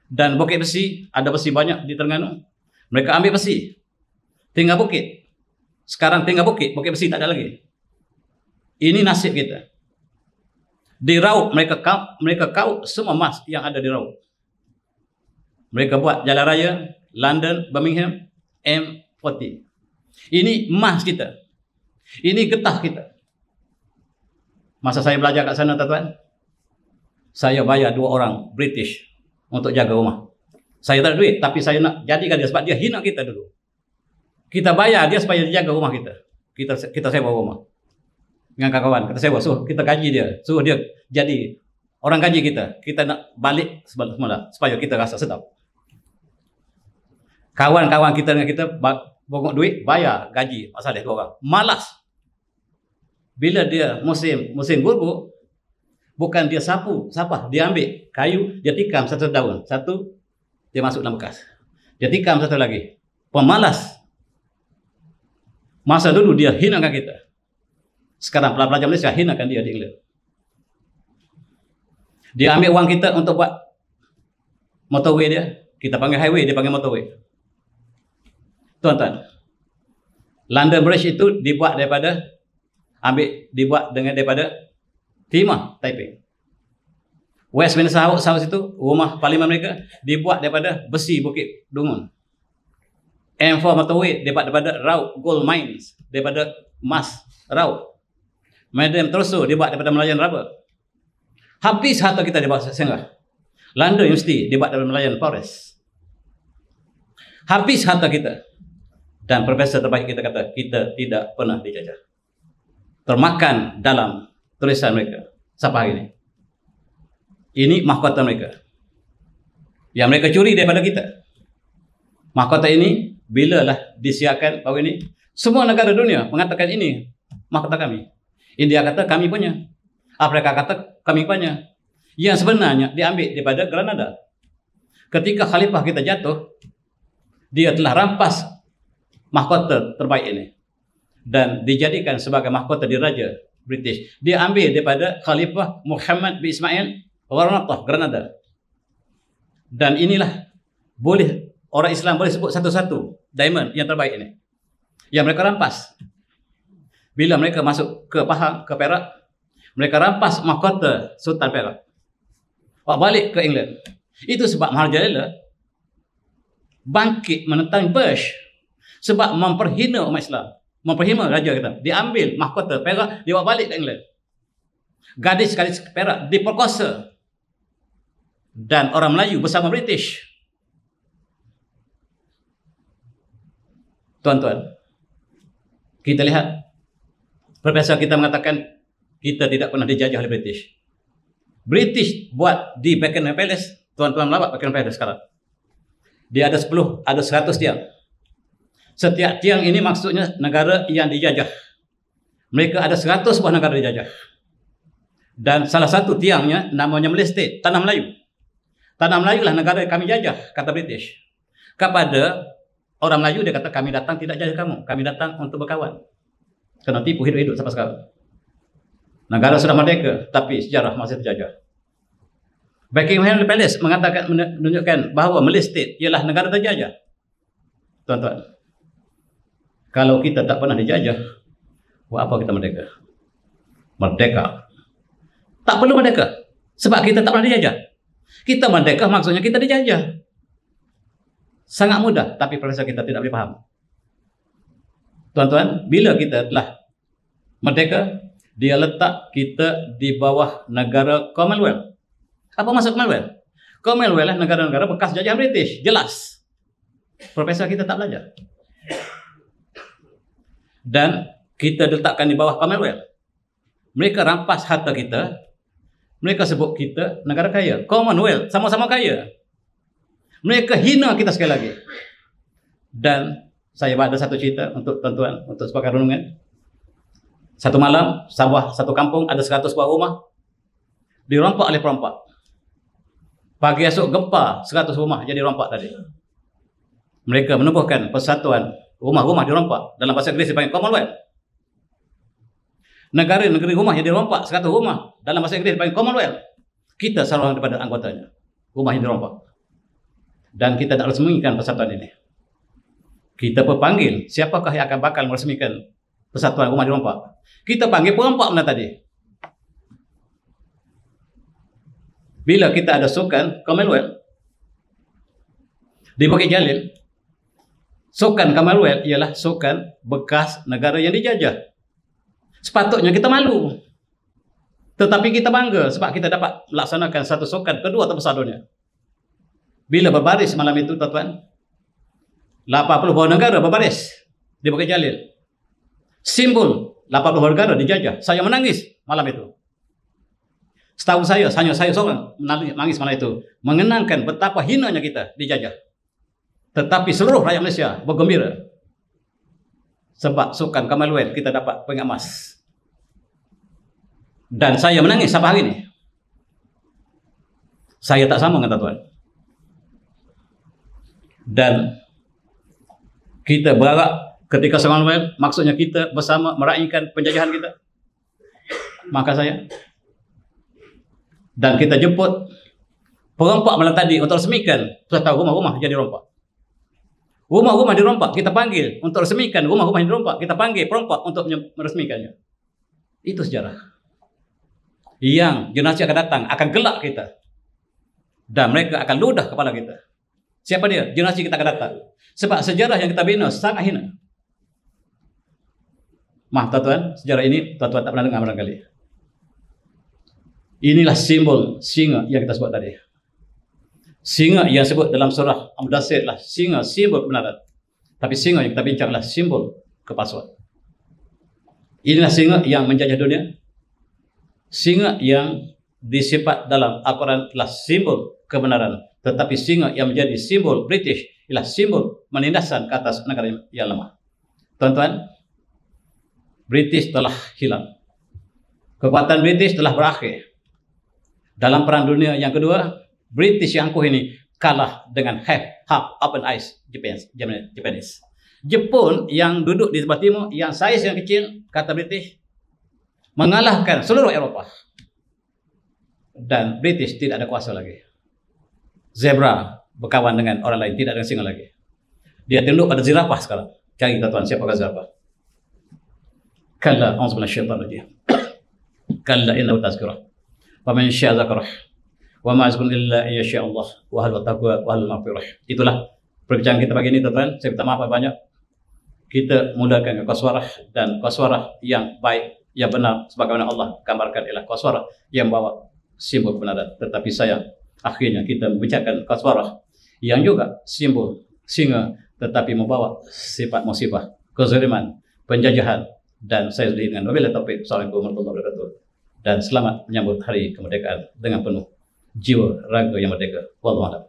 Dan bukit besi, ada besi banyak di Terengganu. Mereka ambil besi. Tinggal bukit. Sekarang tinggal bukit besi tak ada lagi. Ini nasib kita. Di Raub mereka kau semua emas yang ada di Raub. Mereka buat jalan raya London, Birmingham, M40. Ini emas kita. Ini getah kita. Masa saya belajar kat sana, tuan-tuan, saya bayar 2 orang British untuk jaga rumah. Saya tak ada duit, tapi saya nak jadikan dia sebab dia hina kita dulu. Kita bayar dia supaya dia jaga rumah kita. Kita sewa rumah dengan kawan-kawan, kita sewa, so kita gaji dia, suruh dia jadi orang gaji kita. Kita nak balik semula supaya kita rasa sedap. Kawan-kawan kita dengan kita bongkok duit, bayar gaji masalah dua orang. Malas. Bila dia musim buruk, bukan dia sapah, dia ambil kayu, dia tikam satu daun, satu dia masuk dalam bekas. Dia tikam satu lagi. Pemalas. Masa dulu dia hinakan kita. Sekarang pelajar Malaysia hinakan dia di England. Dia ambil uang kita untuk buat motorway dia. Kita panggil highway, dia panggil motorway. Tuan-tuan, London Bridge itu dibuat daripada timah Taiping. Westminster House itu rumah parlimen mereka dibuat daripada besi Bukit Dungun. M4 motorway dibuat daripada raut gold mines, daripada emas raut. Madam Tussauds dibuat daripada Melayan rubber. Habis harta kita dibuat singgah. London University dibuat daripada Melayan forest. Habis harta kita. Dan profesor terbaik kita kata kita tidak pernah dijajah. Termakan dalam tulisan mereka. Sampai hari ini. Ini mahkota mereka. Yang mereka curi daripada kita. Mahkota ini, bilalah disiarkan bahawa ini, semua negara dunia mengatakan ini mahkota kami. India kata kami punya. Afrika kata kami punya. Yang sebenarnya diambil daripada Granada. Ketika khalifah kita jatuh, dia telah rampas mahkota terbaik ini. Dan dijadikan sebagai mahkota diraja British. Dia ambil daripada Khalifah Muhammad bin Ismail Granada, Granada. Dan inilah boleh orang Islam boleh sebut satu-satu diamond yang terbaik ini. Yang mereka rampas. Bila mereka masuk ke Pahang, ke Perak, mereka rampas mahkota Sultan Perak. Bawa balik ke England. Itu sebab Maharaja bangkit menentang Bush. Sebab memperhina umat Islam. Memperhina raja kita. Diambil mahkota Perak, dibawa balik ke England. Gadis-gadis Perak diperkosa. Dan orang Melayu bersama British. Tuan-tuan, kita lihat profesor kita mengatakan kita tidak pernah dijajah oleh British. British buat di Buckingham Palace. Tuan-tuan melawat Buckingham Palace sekarang. Dia ada 10, ada 100 tiang. Setiap tiang ini maksudnya negara yang dijajah. Mereka ada 100 buah negara dijajah. Dan salah satu tiangnya namanya Malay State, Tanah Melayu. Tanah Melayu lah negara yang kami jajah, kata British. Kepada orang Melayu dia kata kami datang tidak jajah kamu, kami datang untuk berkawan. Kena tipu hidup-hidup sampai sekarang. Negara sudah merdeka, tapi sejarah masih terjajah. Buckingham Palace mengatakan, menunjukkan bahawa Malay State ialah negara terjajah. Tuan-tuan, kalau kita tak pernah dijajah, buat apa kita merdeka? Merdeka. Tak perlu merdeka. Sebab kita tak pernah dijajah. Kita merdeka maksudnya kita dijajah. Sangat mudah, tapi profesor kita tidak boleh faham. Tuan-tuan, bila kita telah merdeka, dia letak kita di bawah negara Commonwealth. Apa maksud Commonwealth? Commonwealth lah negara-negara bekas jajahan British. Jelas. Profesor kita tak belajar. Dan kita diletakkan di bawah Commonwealth. Mereka rampas harta kita. Mereka sebut kita negara kaya. Commonwealth, sama-sama kaya. Mereka hina kita sekali lagi. Dan saya ada satu cerita untuk tuan-tuan, untuk sebagai renungan. Satu malam, satu kampung ada 100 buah rumah. Dirompak oleh perompak. Pagi esok gempa, 100 rumah jadi rompak tadi. Mereka menubuhkan persatuan rumah-rumah dirompak. Dalam bahasa Inggeris dipanggil Commonwealth. Negara-negara rumah yang dirompak 100 rumah. Dalam bahasa Inggeris dipanggil Commonwealth. Kita salah daripada anggotanya. Rumah yang dirompak. Dan kita tak resmikan persatuan ini. Kita berpanggil siapakah yang akan bakal meresmikan persatuan rumah dirompak. Kita panggil perompak mana tadi. Bila kita ada sukan Commonwealth di Bukit Jalil, sukan Commonwealth ialah sukan bekas negara yang dijajah. Sepatutnya kita malu. Tetapi kita bangga sebab kita dapat laksanakan satu sukan kedua terbesar dunia. Bila berbaris malam itu, tuan-tuan, 80 buah negara berbaris di Bukit Jalil. Simbol 80 negara dijajah. Saya menangis malam itu. Setahu saya, hanya saya seorang menangis malam itu, mengenangkan betapa hinanya kita dijajah. Tetapi seluruh rakyat Malaysia bergembira sebab Sukan Commonwealth kita dapat peringkat emas. Dan saya menangis sampai hari ini. Saya tak sama dengan tuan-tuan. Dan kita berharap ketika Commonwealth, maksudnya kita bersama meraihkan penjajahan kita. Maka saya dan kita jemput perompak malam tadi untuk resmikan. Sudah tahu rumah-rumah jadi rompak. Rumah-rumah dirompak, kita panggil untuk resmikan rumah-rumah yang dirompak. Kita panggil perompak untuk meresmikannya. Itu sejarah. Yang generasi akan datang akan gelak kita. Dan mereka akan ludah kepala kita. Siapa dia? Generasi kita akan datang. Sebab sejarah yang kita bina sangat hina. Maaf tuan-tuan, sejarah ini tuan-tuan tak pernah dengar barangkali. Inilah simbol singa yang kita sebut tadi. Singa yang sebut dalam surah Al-Mudaththir adalah singa, simbol kebenaran. Tapi singa yang kita bincang adalah simbol kepalsuan. Inilah singa yang menjajah dunia. Singa yang disifat dalam Al-Quran adalah simbol kebenaran. Tetapi singa yang menjadi simbol British ialah simbol menindasan ke atas negara yang lemah. Tuan-tuan, British telah hilang. Kekuatan British telah berakhir. Dalam Perang Dunia yang kedua, British yang angkuh ini kalah dengan half open eyes Japanese. Jepun yang duduk di sebelah timur, yang saiz yang kecil, kata British, mengalahkan seluruh Eropah. Dan British tidak ada kuasa lagi. Zebra berkawan dengan orang lain, tidak dengan singa lagi. Dia tunduk pada zirafah sekarang. Cari tuan-tuan, siapakah zirafah? Kalla a'udzu minasyaitonir rajim. Kalla innahu tazkirah. Wa man syaa dzakarah. Wa ma yazkun illa yasha Allah wa hal taqwa wa hal maghfirah. Itulah perbincangan kita pagi ini, tuan-tuan. Saya minta maaf banyak. Kita mulakan ke qaswarah, dan qaswarah yang baik, yang benar sebagaimana Allah gambarkan ialah qaswarah yang bawa simbol kebenaran. Tetapi sayang, akhirnya kita membicarakan qaswarah yang juga simbol singa tetapi membawa sifat musibah, kezaliman, penjajahan. Dan saya sendiri dengan wabillahi taufiq. Assalamualaikum warahmatullahi wabarakatuh. Dan selamat menyambut hari kemerdekaan dengan penuh jiwa raga yang merdeka. Wallahu a'lam.